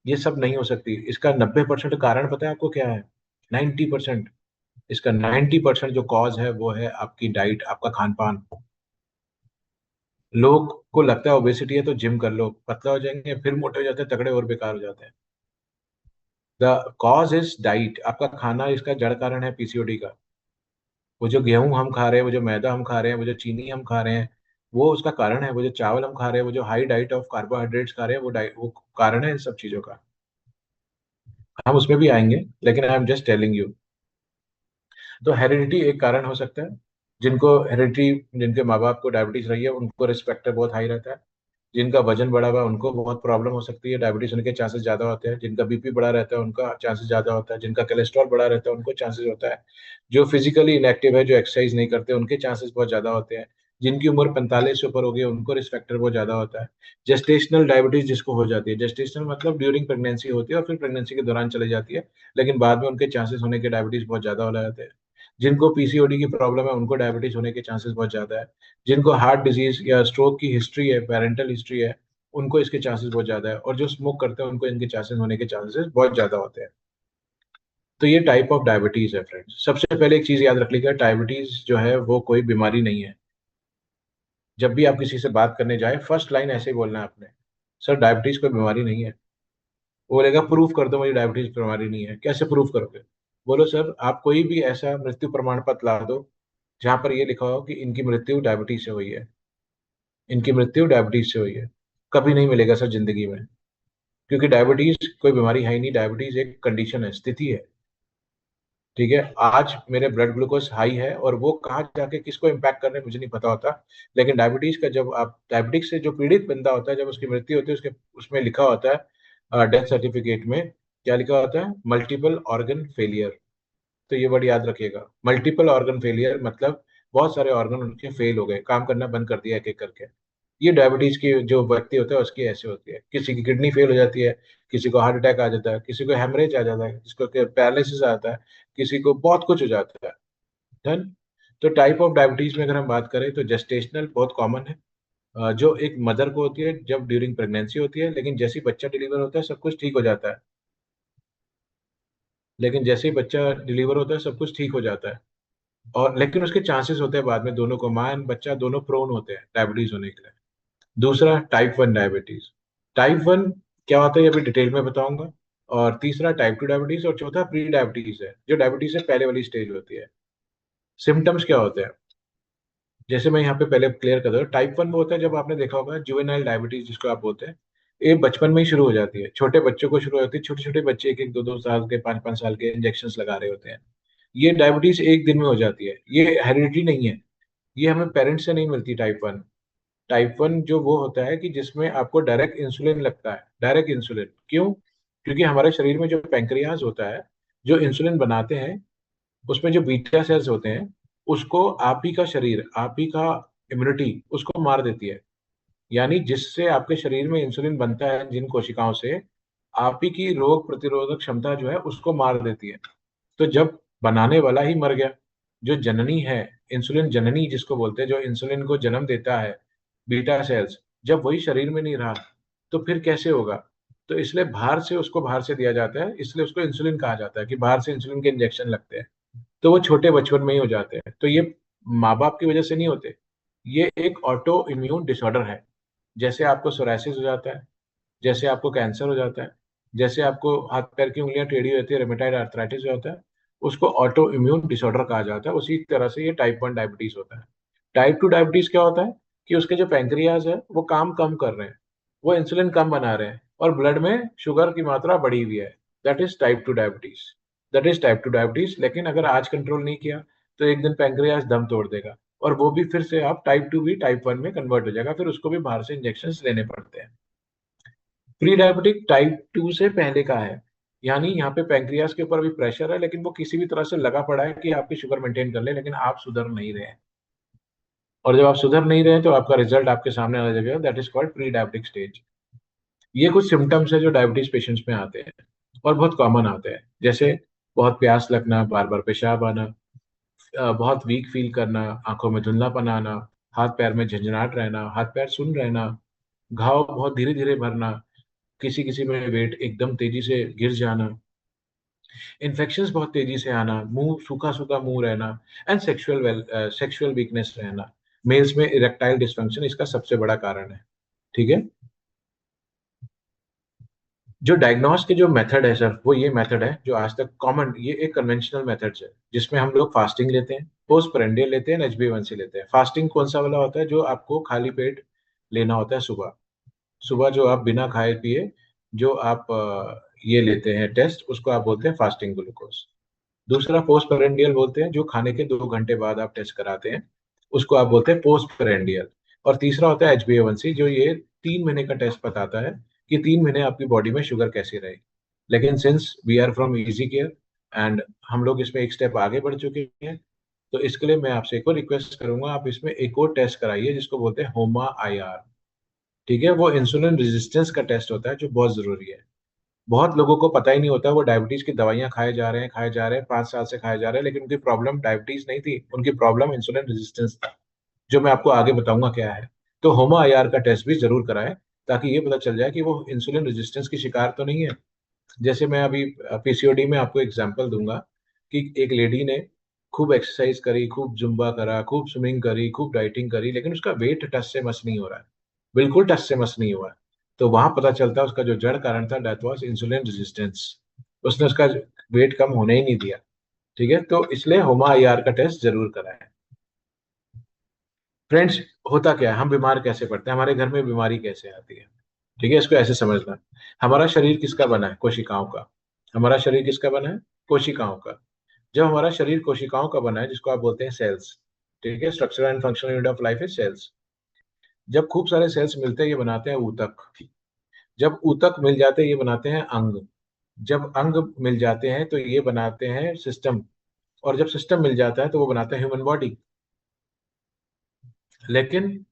[SPEAKER 1] ये सब नहीं हो सकती। इसका 90% कारण पता है आपको क्या है? 90%। इसका 90% जो कॉज है वो है आपकी डाइट, आपका खान पान। लोग को लगता है ओबेसिटी है तो जिम कर लो, पतला हो जाएंगे, फिर मोटे हो जाते हैं, तगड़े और बेकार हो जाते हैं। द कॉज इज डाइट, आपका खाना इसका जड़ कारण है पीसीओडी का। वो जो गेहूं हम खा रहे हैं, वो जो मैदा हम खा रहे हैं, वो जो चीनी हम खा रहे हैं, वो उसका कारण है। वो जो चावल हम खा रहे हैं, वो जो हाई डाइट ऑफ कार्बोहाइड्रेट्स खा रहे हैं, वो कारण है इन सब चीजों का। हम उसमें भी आएंगे, लेकिन आई एम जस्ट टेलिंग यू। तो हेरिडिटी एक कारण हो सकता है। जिनको हेरिडिटी, जिनके माँ बाप को डायबिटीज रही है उनको रिस्क फैक्टर बहुत हाई रहता है। जिनका वजन बढ़ा हुआ है उनको बहुत प्रॉब्लम हो सकती है, डायबिटीज होने के चांसेस ज्यादा होते हैं। जिनका बीपी बढ़ा रहता है उनका चांसेस ज्यादा होता है। जिनका कोलेस्ट्रॉल बढ़ा रहता है उनको चांसेस होता है। जो फिजिकली इनएक्टिव है, जो एक्सरसाइज नहीं करते, उनके चांसेस बहुत ज्यादा होते हैं। जिनकी उम्र 45 से ऊपर हो गई उनको रिस्क फैक्टर बहुत ज्यादा होता है। जेस्टेशनल डायबिटीज जिसको हो जाती है, जेस्टेशनल मतलब ड्यूरिंग प्रेगनेंसी होती है और फिर प्रेगनेंसी के दौरान चली जाती है, लेकिन बाद में उनके चांसेस होने के डायबिटीज बहुत ज्यादा हो जाते हैं। जिनको पीसीओडी की प्रॉब्लम है उनको डायबिटीज होने के चांसेस बहुत ज्यादा है। जिनको हार्ट डिजीज या स्ट्रोक की हिस्ट्री है, पेरेंटल हिस्ट्री है, उनको इसके चांसेस बहुत ज्यादा है। और जो स्मोक करते हैं उनको इनके चांसेस होने के चांसेस बहुत ज्यादा होते हैं। तो ये टाइप ऑफ डायबिटीज है फ्रेंड्स। सबसे पहले एक चीज याद रख लीजिएगा, डायबिटीज जो है वो कोई बीमारी नहीं है। जब भी आप किसी से बात करने जाए फर्स्ट लाइन ऐसे ही बोलना है आपने, सर डायबिटीज कोई बीमारी नहीं है। वो बोलेगा प्रूफ कर दो मुझे डायबिटीज बीमारी नहीं है। कैसे प्रूफ करोगे? बोलो सर आप कोई भी ऐसा मृत्यु प्रमाण पत्र ला दो जहां पर ये लिखा हो कि इनकी मृत्यु डायबिटीज से हुई है, इनकी मृत्यु डायबिटीज से हुई है। कभी नहीं मिलेगा सर जिंदगी में, क्योंकि डायबिटीज कोई बीमारी है ही नहीं, डायबिटीज एक कंडीशन है, स्थिति है। ठीक है, आज मेरे ब्लड ग्लूकोज हाई है और वो कहाँ जाके किसको इम्पैक्ट करने मुझे नहीं पता होता, लेकिन डायबिटीज का, जब आप डायबिटिक्स से जो पीड़ित बंदा होता है, जब उसकी मृत्यु होती है, उसके उसमें लिखा होता है डेथ सर्टिफिकेट में, क्या लिखा होता है, मल्टीपल ऑर्गन फेलियर। तो ये वर्ड याद रखिएगा, मल्टीपल ऑर्गन फेलियर मतलब बहुत सारे ऑर्गन उनके फेल हो गए, काम करना बंद कर दिया एक एक करके। ये डायबिटीज की जो व्यक्ति होता है उसकी ऐसे होती है, किसी की किडनी फेल हो जाती है, किसी को हार्ट अटैक आ जाता है, किसी को हेमरेज आ जाता है, किसी को पैरालिसिस आ जाता है, किसी को बहुत कुछ हो जाता है। डन। तो टाइप ऑफ डायबिटीज में अगर हम बात करें तो जेस्टेशनल बहुत कॉमन है, जो एक मदर को होती है जब ड्यूरिंग प्रेगनेंसी होती है, लेकिन जैसे ही बच्चा डिलीवर होता है सब कुछ ठीक हो जाता है, लेकिन जैसे ही बच्चा डिलीवर होता है सब कुछ ठीक हो जाता है। और लेकिन उसके चांसेस होते हैं बाद में, दोनों को, माँ एंड बच्चा दोनों प्रोन होते हैं डायबिटीज होने के लिए। दूसरा टाइप 1 डायबिटीज। टाइप 1 क्या होता है ये अभी डिटेल में बताऊंगा। और तीसरा टाइप 2 डायबिटीज, और चौथा प्री डायबिटीज है, जो डायबिटीज से पहले वाली स्टेज होती है। सिम्टम्स क्या होते हैं, जैसे मैं यहाँ पे पहले क्लियर कर दूं, टाइप 1 वो होता है जब आपने देखा होगा जुवेनाइल डायबिटीज जिसको आप बोलते हैं, ये बचपन में ही शुरू हो जाती है, छोटे बच्चों को शुरू होती है, छोटे छोटे बच्चे एक एक दो दो साल के, पाँच पाँच साल के इंजेक्शन लगा रहे होते हैं। ये डायबिटीज एक दिन में हो जाती है, ये हेरिडिटी नहीं है, ये हमें पेरेंट्स से नहीं मिलती। टाइप 1, टाइप 1 जो वो होता है कि जिसमें आपको डायरेक्ट इंसुलिन लगता है, डायरेक्ट इंसुलिन। क्यों? क्योंकि हमारे शरीर में जो पैंक्रियाज होता है, जो इंसुलिन बनाते हैं, उसमें जो बीटा सेल्स होते हैं, उसको आप ही का शरीर, आप ही का इम्यूनिटी उसको मार देती है। यानी जिससे आपके शरीर में इंसुलिन बनता है जिन कोशिकाओं से, आप ही की रोग प्रतिरोधक क्षमता जो है उसको मार देती है। तो जब बनाने वाला ही मर गया, जो जननी है, इंसुलिन जननी जिसको बोलते हैं, जो इंसुलिन को जन्म देता है, बीटा सेल्स, जब वही शरीर में नहीं रहा तो फिर कैसे होगा? तो इसलिए बाहर से उसको, बाहर से दिया जाता है, इसलिए उसको इंसुलिन कहा जाता है कि बाहर से इंसुलिन के इंजेक्शन लगते हैं। तो वो छोटे बचपन में ही हो जाते हैं, तो ये माँ बाप की वजह से नहीं होते, ये एक ऑटो इम्यून डिसऑर्डर है। जैसे आपको सोरायसिस हो जाता है, जैसे आपको कैंसर हो जाता है, जैसे आपको हाथ पैर की उंगलियां टेढ़ी होती है, रेमेटाइड आर्थराइटिस हो जाता है, उसको ऑटो इम्यून डिसऑर्डर कहा जाता है। उसी तरह से ये टाइप 1 डायबिटीज होता है। टाइप 2 डायबिटीज क्या होता है कि उसके जो पैंक्रियाज है वो काम कम कर रहे हैं, वो इंसुलिन कम बना रहे हैं, और ब्लड में शुगर की मात्रा बढ़ी हुई है। That is type 2 diabetes, that is type 2 diabetes. लेकिन अगर आज कंट्रोल नहीं किया तो एक दिन पैंक्रियाज दम तोड़ देगा, और वो भी फिर से आप टाइप 2 भी टाइप 1 में कन्वर्ट हो जाएगा, फिर उसको भी बाहर से इंजेक्शन लेने पड़ते हैं। प्री डायबिटिक टाइप 2 से पहले का है, यानी यहाँ पे पैंक्रियास के ऊपर भी प्रेशर है, लेकिन वो किसी भी तरह से लगा पड़ा है कि आपकी शुगर मेंटेन कर ले, लेकिन आप सुधर नहीं रहे हैं। और जब आप सुधर नहीं रहे हैं तो आपका रिजल्ट आपके सामने आ जाएगा, that is called pre diabetic stage. ये कुछ सिम्टम्स है जो डायबिटीज पेशेंट्स में आते हैं, और बहुत कॉमन आते हैं, जैसे बहुत प्यास लगना, बार बार पेशाब आना, बहुत वीक फील करना, आंखों में धुंधलापन आना, हाथ पैर में झंझनाहट रहना, हाथ पैर सुन रहना, घाव बहुत धीरे धीरे भरना, किसी किसी में वेट एकदम तेजी से गिर जाना, इन्फेक्शंस बहुत तेजी से आना, मुंह सूखा सूखा मुंह रहना, एंड सेक्सुअल वीकनेस रहना। मेल्स में इरेक्टाइल डिस्फंक्शन इसका सबसे बड़ा कारण है। ठीक है। जो डायग्नोस के जो मेथड है सर, वो ये मेथड है जो आज तक कॉमन, ये एक कन्वेंशनल मेथड्स है, जिसमें हम लोग फास्टिंग लेते हैं, पोस्ट प्रेंडियल लेते हैं, HbA1c लेते हैं। फास्टिंग कौन सा वाला होता है? जो आपको खाली पेट लेना होता है सुबह, सुबह जो आप बिना खाए पिए, जो आप ये लेते हैं टेस्ट, उसको आप बोलते हैं फास्टिंग ग्लूकोज। दूसरा पोस्ट पेरेंडियल बोलते हैं, जो खाने के 2 घंटे बाद आप टेस्ट कराते हैं, उसको आप बोलते हैं पोस्ट पेरेंडियल। और तीसरा होता है HbA1c, जो ये 3 महीने का टेस्ट बताता है कि 3 महीने आपकी बॉडी में शुगर कैसी रही। लेकिन since we are from easy care and हम लोग इसमें एक स्टेप आगे बढ़ चुके हैं, तो इसके लिए मैं आपसे एक और रिक्वेस्ट करूंगा, आप इसमें एक और टेस्ट कराइए जिसको बोलते हैं HOMA-IR। ठीक है, वो इंसुलिन रेजिस्टेंस का टेस्ट होता है जो बहुत जरूरी है। बहुत लोगों को पता ही नहीं होता, वो डायबिटीज की दवाइयां खाए जा रहे हैं, खाए जा रहे हैं, 5 साल से खाए जा रहे हैं, लेकिन उनकी प्रॉब्लम डायबिटीज नहीं थी, उनकी प्रॉब्लम इंसुलिन रेजिस्टेंस था, जो मैं आपको आगे बताऊंगा क्या है। तो HOMA-IR का टेस्ट भी जरूर कराएं, ताकि ये पता चल जाए कि वो इंसुलिन रेजिस्टेंस की शिकार तो नहीं है। जैसे मैं अभी PCOD में आपको एग्जांपल दूंगा कि एक लेडी ने खूब एक्सरसाइज करी, खूब जुम्बा करा, खूब स्विमिंग करी, खूब डाइटिंग करी, लेकिन उसका वेट टस से मस नहीं हो रहा है, बिल्कुल टस से मस नहीं हुआ है। तो वहां पता चलता है उसका जो जड़ कारण था, दैट वाज इंसुलिन रेजिस्टेंस। उसने उसका वेट कम होने ही नहीं दिया। ठीक है, तो इसलिए HOMA-IR का टेस्ट जरूर कराएं। फ्रेंड्स, होता क्या है, हम बीमार कैसे पड़ते हैं, हमारे घर में बीमारी कैसे आती है? ठीक है, इसको ऐसे समझना। हमारा शरीर किसका बना है? कोशिकाओं का। हमारा शरीर किसका बना है? कोशिकाओं का। जब हमारा शरीर कोशिकाओं का बना है, जिसको आप बोलते हैं सेल्स, ठीक है, structure and functional unit of life is cells. जब खूब सारे सेल्स मिलते हैं, ये बनाते हैं ऊतक। जब ऊतक मिल जाते हैं, ये बनाते हैं अंग। जब अंग मिल जाते हैं तो ये बनाते हैं सिस्टम। और जब सिस्टम मिल जाता है तो वो बनाते हैं ह्यूमन बॉडी। लेकिन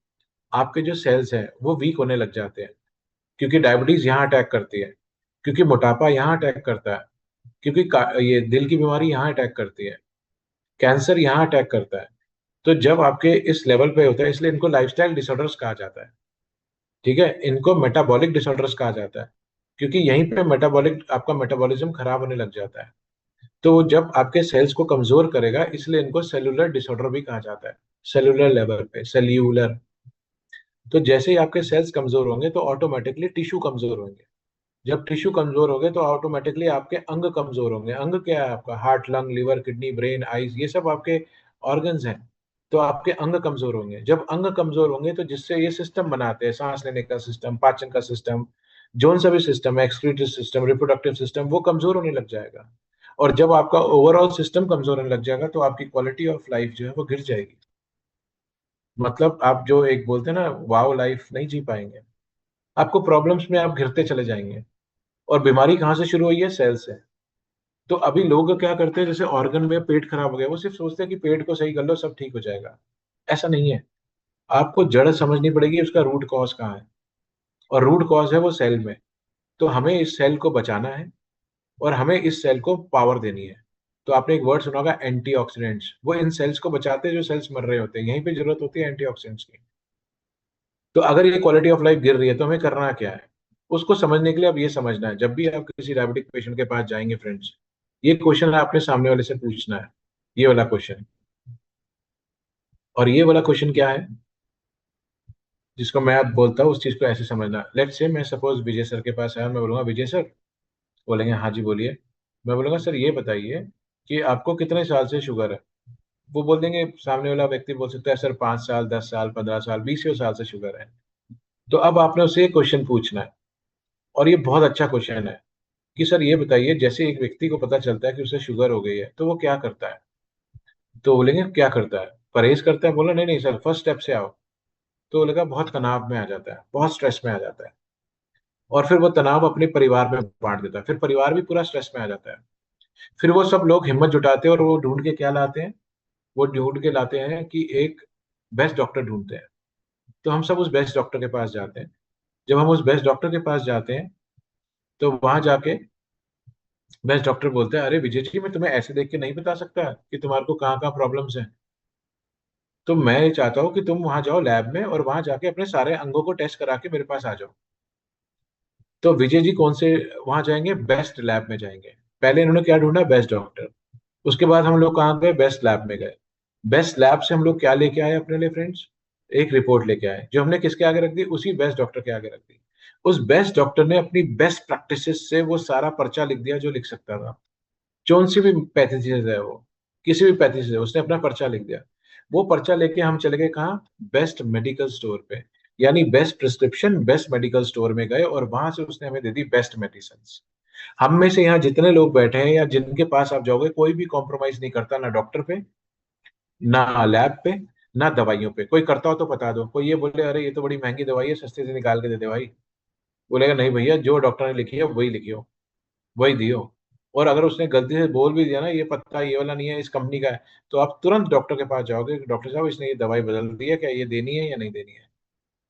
[SPEAKER 1] आपके जो सेल्स हैं वो वीक होने लग जाते हैं, क्योंकि डायबिटीज यहाँ अटैक करती है, क्योंकि मोटापा यहाँ अटैक करता है, क्योंकि ये दिल की बीमारी यहाँ अटैक करती है, कैंसर यहाँ अटैक करता है। तो जब आपके इस लेवल पे होता है, इसलिए इनको लाइफस्टाइल डिसऑर्डर्स कहा जाता है। ठीक है, इनको मेटाबॉलिक डिसऑर्डर्स कहा जाता है, क्योंकि यहीं पे मेटाबॉलिक, आपका मेटाबॉलिज्म खराब होने लग जाता है। तो जब आपके सेल्स को कमजोर करेगा, इसलिए इनको सेलुलर डिसऑर्डर भी कहा जाता है। सेलुलर लेवल पे, सेल्यूलर। तो जैसे ही आपके सेल्स कमजोर होंगे तो ऑटोमेटिकली टिश्यू कमजोर होंगे। जब टिश्यू कमजोर होंगे तो ऑटोमेटिकली आपके अंग कमजोर होंगे। अंग क्या है आपका? Heart, lung, liver, kidney, brain, eyes, ये सब आपके ऑर्गन्स हैं। तो आपके अंग कमजोर होंगे। जब अंग कमजोर होंगे तो जिससे ये सिस्टम बनाते हैं, सांस लेने का सिस्टम, पाचन का सिस्टम, जोन सा भी सिस्टम है, एक्सक्रीटिव सिस्टम, रिप्रोडक्टिव सिस्टम, वो कमजोर होने लग जाएगा। और जब आपका ओवरऑल सिस्टम कमजोर होने लग जाएगा तो आपकी क्वालिटी ऑफ लाइफ जो है वो गिर जाएगी। मतलब आप जो एक बोलते हैं ना, वाओ लाइफ नहीं जी पाएंगे। आपको प्रॉब्लम्स में आप घिरते चले जाएंगे। और बीमारी कहाँ से शुरू हुई है? सेल से। तो अभी लोग क्या करते हैं, जैसे ऑर्गन में पेट खराब हो गया, वो सिर्फ सोचते हैं कि पेट को सही कर लो सब ठीक हो जाएगा। ऐसा नहीं है। आपको जड़ समझनी पड़ेगी, उसका रूट कॉज कहाँ है। और रूट कॉज है वो सेल में। तो हमें इस सेल को बचाना है, और हमें इस सेल को पावर देनी है। तो आपने एक वर्ड सुना होगा, एंटीऑक्सीडेंट्स। वो इन सेल्स को बचाते हैं जो सेल्स मर रहे होते हैं। यहीं पे जरूरत होती है एंटीऑक्सीडेंट्स की। तो अगर ये क्वालिटी ऑफ लाइफ गिर रही है तो हमें करना क्या है? उसको समझने के लिए अब ये समझना है, जब भी आप किसी डायबिटिक पेशेंट के पास जाएंगे फ्रेंड्स, ये क्वेश्चन आपने सामने वाले से पूछना है। ये वाला क्वेश्चन। और ये वाला क्वेश्चन क्या है, जिसको मैं अब बोलता हूँ उस चीज को ऐसे समझना। लेट्स से मैं सपोज विजय सर के पास आया, मैं बोलूंगा विजय सर। बोलेंगे हाँ जी बोलिए। मैं बोलूंगा सर ये बताइए कि आपको कितने साल से शुगर है? वो बोल देंगे, सामने वाला व्यक्ति बोल सकता है सर 5 साल, 10 साल, 15 साल, 20 साल से शुगर है। तो अब आपने उससे एक क्वेश्चन पूछना है। और ये बहुत अच्छा क्वेश्चन है कि सर ये बताइए, जैसे एक व्यक्ति को पता चलता है कि उसे शुगर हो गई है तो वो क्या करता है? तो बोलेंगे क्या करता है? परहेज करता है? बोला नहीं नहीं सर, फर्स्ट स्टेप से आओ। तो बोलेगा बहुत तनाव में आ जाता है, बहुत स्ट्रेस में आ जाता है। और फिर वो तनाव अपने परिवार में बांट देता है, फिर परिवार भी पूरा स्ट्रेस में आ जाता है। फिर वो सब लोग हिम्मत जुटाते हैं और वो ढूंढ के क्या लाते हैं? वो ढूंढ के लाते हैं कि एक बेस्ट डॉक्टर ढूंढते हैं। तो हम सब उस बेस्ट डॉक्टर के पास जाते हैं। जब हम उस बेस्ट डॉक्टर के पास जाते हैं तो वहां जाके बेस्ट डॉक्टर बोलते हैं, अरे विजय जी, मैं तुम्हें ऐसे देख के नहीं बता सकता कि तुम्हारे को कहाँ कहाँ प्रॉब्लम्स हैं। तो मैं चाहता हूँ कि तुम वहां जाओ लैब में, और वहां जाके अपने सारे अंगों को टेस्ट करा के मेरे पास आ जाओ। तो विजय जी कौन से वहां जाएंगे? बेस्ट लैब में जाएंगे। पहले इन्होंने क्या ढूंढा? Best doctor. उसके बाद हम लोग कहाँ गए? बेस्ट लैब में गए। बेस्ट लैब से हम लोग क्या लेके आए अपने लिए फ्रेंड्स? एक रिपोर्ट लेके आए, जो हमने किसके आगे रख दी? उसी बेस्ट डॉक्टर के आगे रख दी। उस बेस्ट डॉक्टर ने अपनी बेस्ट प्रैक्टिसेस से वो सारा पर्चा लिख दिया जो लिख सकता था। कौन सी भी पैथोलॉजी है वो, किसी भी पैथोलॉजी है, उसने अपना पर्चा लिख दिया। वो पर्चा लेके हम चले गए कहाँ? बेस्ट मेडिकल स्टोर पे। यानी best prescription best medical store में गए, और वहां से उसने हमें दे दी बेस्ट मेडिसिन। हम में से यहाँ जितने लोग बैठे हैं या जिनके पास आप जाओगे, कोई भी कॉम्प्रोमाइज नहीं करता, ना डॉक्टर पे, ना लैब पे, ना दवाइयों पे। कोई करता हो तो बता दो। कोई ये बोले अरे ये तो बड़ी महंगी दवाई है, सस्ते से निकाल के दे दे भाई, बोलेगा नहीं भैया, जो डॉक्टर ने लिखी है वही लिखियो, वही दियो। और अगर उसने गलती से बोल भी दिया ना ये पत्ता ये वाला नहीं है, इस कंपनी का है, तो आप तुरंत डॉक्टर के पास जाओगे, डॉक्टर साहब इसने ये दवाई बदल दी है, क्या ये देनी है या नहीं देनी है?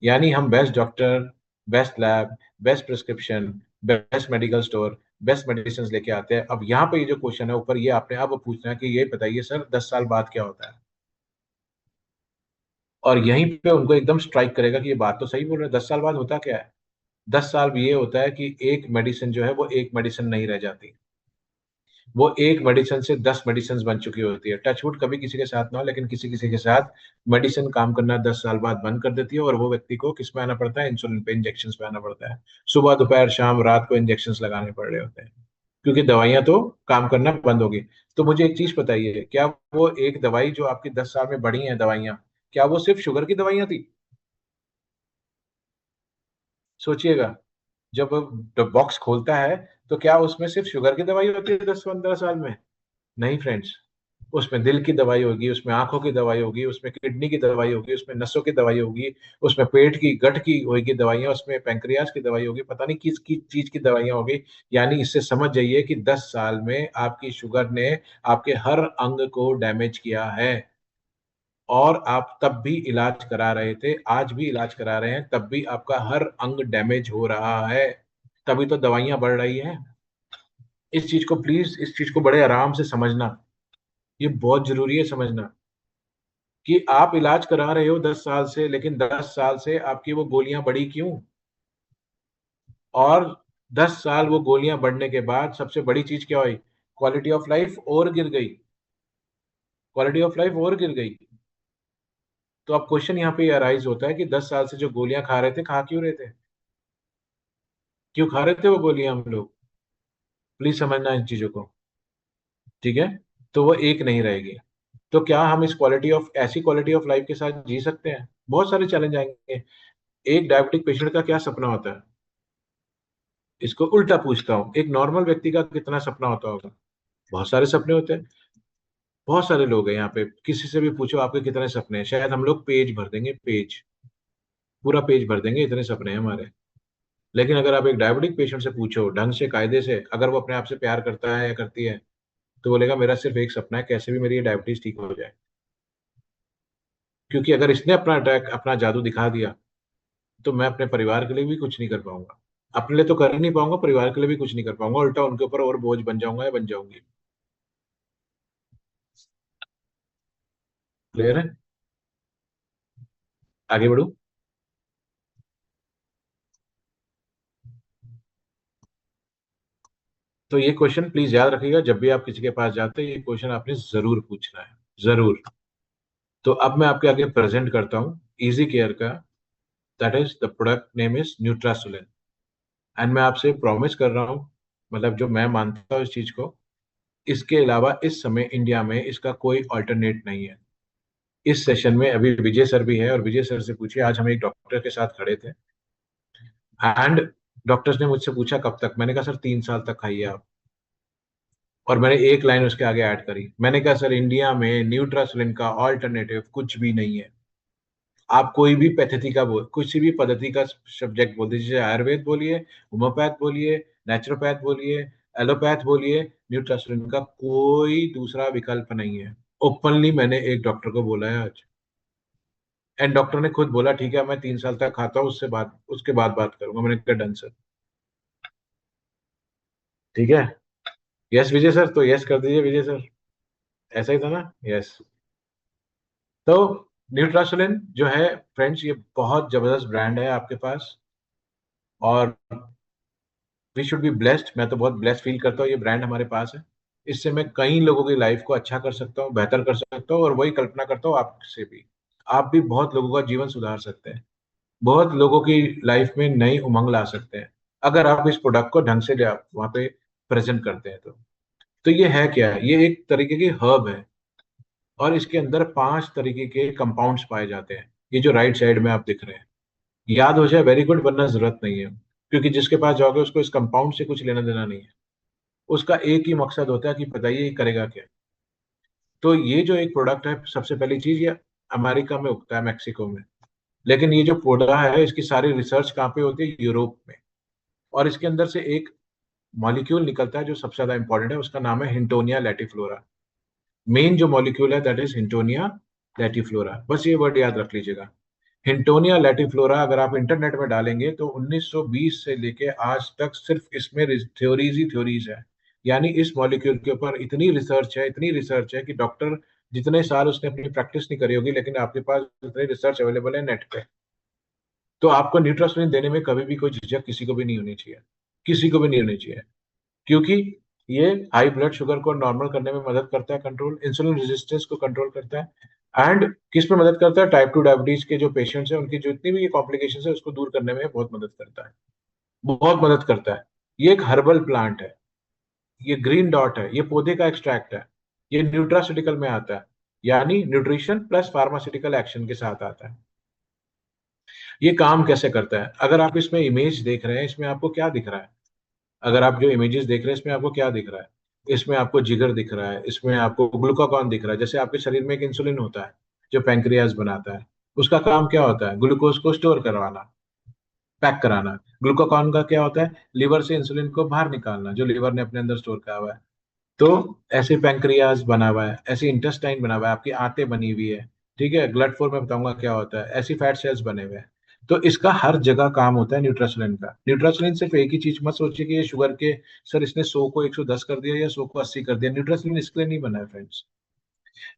[SPEAKER 1] यानी हम best doctor, best lab, best prescription, best medical store, best medicine लेके आते हैं। अब यहाँ पे ये जो क्वेश्चन है ऊपर, ये आपने अब पूछना है कि ये बताइए सर 10 साल बाद क्या होता है। और यहीं पे उनको एकदम स्ट्राइक करेगा कि ये बात तो सही बोल रहे हैं, 10 साल बाद होता क्या है? 10 साल भी ये होता है कि एक मेडिसिन जो है वो एक मेडिसिन नहीं रह जाती। वो एक मेडिसिन से 10 मेडिसिन बन चुकी होती है। टचवुड कभी किसी के साथ ना हो, लेकिन किसी किसी के साथ मेडिसिन काम करना 10 साल बाद बंद कर देती है, और वो व्यक्ति को किस में आना पड़ता है? इंसुलिन पे, इंजेक्शन पे आना पड़ता है। सुबह दोपहर शाम रात को इंजेक्शन लगाने पड़ रहे होते हैं, क्योंकि दवाइयां तो काम करना बंद होगी। तो मुझे एक चीज बताइए, क्या वो एक दवाई जो आपकी 10 साल में बढ़ी है दवाइयां, क्या वो सिर्फ शुगर की दवाइयां थी? सोचिएगा, जब बॉक्स खोलता है तो क्या उसमें सिर्फ शुगर की दवाई होती है 10-15 साल में? नहीं फ्रेंड्स, उसमें दिल की दवाई होगी, उसमें आंखों की दवाई होगी, उसमें किडनी की दवाई होगी, उसमें नसों की दवाई होगी, उसमें पेट की गट की होगी दवाइयां, उसमें पैंक्रियास की दवाई होगी, पता नहीं किस किस चीज की दवाइयां होगी। यानी इससे समझ जाइए कि 10 साल में आपकी शुगर ने आपके हर अंग को डैमेज किया है। और आप तब भी इलाज करा रहे थे, आज भी इलाज करा रहे हैं, तब भी आपका हर अंग डैमेज हो रहा है। तभी तो दवाइयां बढ़ रही हैं। इस चीज को प्लीज, इस चीज को बड़े आराम से समझना। ये बहुत जरूरी है समझना कि आप इलाज करा रहे हो 10 साल से, लेकिन 10 साल से आपकी वो गोलियां बढ़ी क्यों? और 10 साल वो गोलियां बढ़ने के बाद सबसे बड़ी चीज क्या हुई? क्वालिटी ऑफ लाइफ और गिर गई। क्वालिटी ऑफ लाइफ और गिर गई। तो अब क्वेश्चन यहाँ पे अराइज होता है कि 10 साल से जो गोलियां खा रहे थे, खा क्यों रहे थे? क्यों खा रहे थे वो गोलियां हम लोग? प्लीज समझना इन चीजों को। ठीक है? तो वो एक नहीं रहेगी। तो क्या हम इस क्वालिटी ऑफ, ऐसी क्वालिटी ऑफ लाइफ के साथ जी सकते हैं? बहुत सारे चैलेंज आएंगे। एक डायबिटिक पेशेंट का क्या सपना होता है? इसको उल्टा पूछता हूँ, एक नॉर्मल व्यक्ति का कितना सपना होता होगा? बहुत सारे सपने होते हैं। बहुत सारे लोग हैं यहाँ पे, किसी से भी पूछो आपके कितने सपने हैं, शायद हम लोग पेज भर देंगे, पेज, पूरा पेज भर देंगे, इतने सपने हैं हमारे। लेकिन अगर आप एक डायबिटिक पेशेंट से पूछो ढंग से, कायदे से, अगर वो अपने आप से प्यार करता है या करती है, तो बोलेगा मेरा सिर्फ एक सपना है, कैसे भी मेरी ये डायबिटीज ठीक हो जाए। क्योंकि अगर इसने अपना अटैक, अपना जादू दिखा दिया, तो मैं अपने परिवार के लिए भी कुछ नहीं कर पाऊंगा। अपने लिए तो कर ही नहीं पाऊंगा, परिवार के लिए भी कुछ नहीं कर पाऊंगा, उल्टा उनके ऊपर और बोझ बन जाऊंगा या बन जाऊंगी। क्लियर है? आगे बढ़ू? तो ये क्वेश्चन प्लीज याद रखिएगा, जब भी आप किसी के पास जाते हैं ये क्वेश्चन आपने जरूर पूछना है, जरूर। तो अब मैं आपके आगे प्रेजेंट करता हूँ इजी केयर का, that is the product name is Nutrasulin. And मैं आपसे प्रॉमिस कर रहा हूँ, मतलब जो मैं मानता हूँ इस चीज को, इसके अलावा इस समय इंडिया में इसका कोई अल्टरनेट नहीं है। इस सेशन में अभी विजय सर भी है, और विजय सर से पूछिए, आज हम एक डॉक्टर के साथ खड़े थे एंड डॉक्टर्स ने मुझसे पूछा कब तक, मैंने कहा सर 3 साल तक खाइए आप। और मैंने एक लाइन उसके आगे ऐड करी, मैंने कहा सर इंडिया में न्यूट्रासोलिन का ऑल्टरनेटिव कुछ भी नहीं है। आप कोई भी पद्धति का बोल, किसी भी पद्धति का सब्जेक्ट बोल दीजिए, आयुर्वेद बोलिए, होम्योपैथ बोलिए, नेचुरोपैथ बोलिए, एलोपैथ बोलिए, न्यूट्रासोलिन का कोई दूसरा विकल्प नहीं है। ओपनली मैंने एक डॉक्टर को बोला है आज, एंड डॉक्टर ने खुद बोला ठीक है मैं 3 साल तक खाता हूँ, उससे बात, उसके बाद बात करूंगा। मैंने कहा डन सर। ठीक है? यस विजय सर, तो यस कर दीजिए विजय सर। ऐसा ही था ना? यस। तो न्यूट्रासोलिन जो है फ्रेंड्स, ये बहुत जबरदस्त ब्रांड है आपके पास, और वी शुड बी ब्लेस्ड। मैं तो बहुत ब्लेस्ड फील करता हूँ ये ब्रांड हमारे पास है। इससे मैं कई लोगों की लाइफ को अच्छा कर सकता हूँ, बेहतर कर सकता हूँ, और वही कल्पना करता हूँ आपसे भी। आप भी बहुत लोगों का जीवन सुधार सकते हैं, बहुत लोगों की लाइफ में नई उमंग ला सकते हैं, अगर आप इस प्रोडक्ट को ढंग से वहां पे प्रेजेंट करते हैं तो ये है क्या? ये एक तरीके की हर्ब है, और इसके अंदर 5 तरीके के कंपाउंड्स पाए जाते हैं। ये जो राइट साइड में आप दिख रहे हैं, याद हो जाए वेरी गुड, वरना जरूरत नहीं है। क्योंकि जिसके पास जाओगे उसको इस कंपाउंड से कुछ लेना देना नहीं है। उसका एक ही मकसद होता है कि बताइए ये करेगा क्या। तो ये जो एक प्रोडक्ट है, सबसे पहली चीज, ये अमेरिका में उगता है, मैक्सिको में। लेकिन ये जो पौधा है इसकी सारी रिसर्च कहाँ पे होती है? यूरोप में। और इसके अंदर से एक मॉलिक्यूल निकलता है जो सबसे ज्यादा इंपॉर्टेंट है, उसका नाम है हिंटोनिया लैटिफ्लोरा। मेन जो मॉलिक्यूल है दैट इज हिंटोनिया लैटिफ्लोरा, बस ये वर्ड याद रख लीजिएगा। हिंटोनिया लैटिफ्लोरा अगर आप इंटरनेट में डालेंगे तो 1920 से लेके आज तक सिर्फ इसमें थ्योरीज ही थ्योरीज है। यानी इस मॉलिक्यूल के ऊपर इतनी रिसर्च है, इतनी रिसर्च है कि डॉक्टर जितने साल उसने अपनी प्रैक्टिस नहीं करी होगी, लेकिन आपके पास इतनी रिसर्च अवेलेबल है नेट पे। तो आपको न्यूट्रासोलिन देने में कभी भी कोई झिझक किसी को भी नहीं होनी चाहिए, किसी को भी नहीं होनी चाहिए। क्योंकि ये हाई ब्लड शुगर को नॉर्मल करने में मदद करता है, कंट्रोल, इंसुलिन रेजिस्टेंस को कंट्रोल करता है, एंड किस में मदद करता है? टाइप 2 डायबिटीज के जो पेशेंट्स हैं उनकी जो इतनी भी कॉम्प्लिकेशन है उसको दूर करने में बहुत मदद करता है, बहुत मदद करता है। ये एक हर्बल प्लांट है, ये ग्रीन डॉट है, ये पौधे का एक्सट्रैक्ट है, ये न्यूट्रास्यूटिकल में आता है। यानी न्यूट्रिशन प्लस फार्मास्यूटिकल एक्शन के साथ आता है। ये काम कैसे करता है? अगर आप इसमें इमेज देख रहे हैं, इसमें आपको क्या दिख रहा है? अगर आप जो इमेजेस देख रहे हैं, इसमें आपको क्या दिख रहा है? इसमें आपको जिगर दिख रहा है, इसमें आपको ग्लूकागॉन दिख रहा है। जैसे आपके शरीर में एक इंसुलिन होता है जो पैंक्रियाज बनाता है, उसका काम क्या होता है? ग्लूकोज को स्टोर करवाना, पैक कराना। ग्लूकागॉन का क्या होता है? लीवर से इंसुलिन को बाहर निकालना, जो लीवर ने अपने अंदर स्टोर करा हुआ है। तो ऐसे पैंक्रियाज बना हुआ है, ऐसे इंटेस्टाइन बना हुआ है, आपकी आंतें बनी हुई है। ठीक है, ग्लट फोर में बताऊंगा क्या होता है, ऐसी फैट सेल्स बने हुए हैं। तो इसका हर जगह काम होता है न्यूट्रासुलिन का। न्यूट्रासुलिन सिर्फ एक ही चीज मत सोचिए कि ये शुगर के, सर इसने 100 को 110 कर दिया या 100 को 80 कर दिया। न्यूट्रासुलिन इसके लिए नहीं बना है फ्रेंड्स।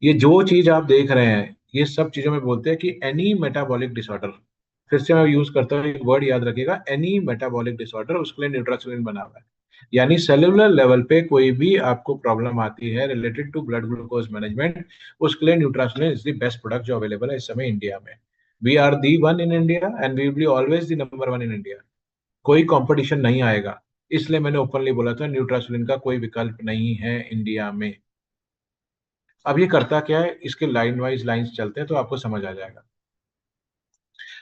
[SPEAKER 1] ये जो चीज आप देख रहे हैं, ये सब चीजों में बोलते हैं कि एनी मेटाबॉलिक डिसऑर्डर, फिर से मैं यूज करता हूँ एक वर्ड याद रखिएगा, एनी मेटाबॉलिक डिसऑर्डर, उसके लिए न्यूट्रासुलिन बना हुआ है। यानी सेलुलर लेवल पे कोई भी आपको प्रॉब्लम आती है related to blood glucose management, उसके लिए Nutrasulin is the best product जो अवेलेबल है इस समय इंडिया में। We are the one in India and we will be always the number one in India. कोई कंपटीशन नहीं आएगा। इसलिए मैंने ओपनली बोला था न्यूट्रासुलिन का कोई विकल्प नहीं है इंडिया में। अब ये करता क्या है, इसके लाइन वाइज लाइंस चलते हैं तो आपको समझ आ जाएगा।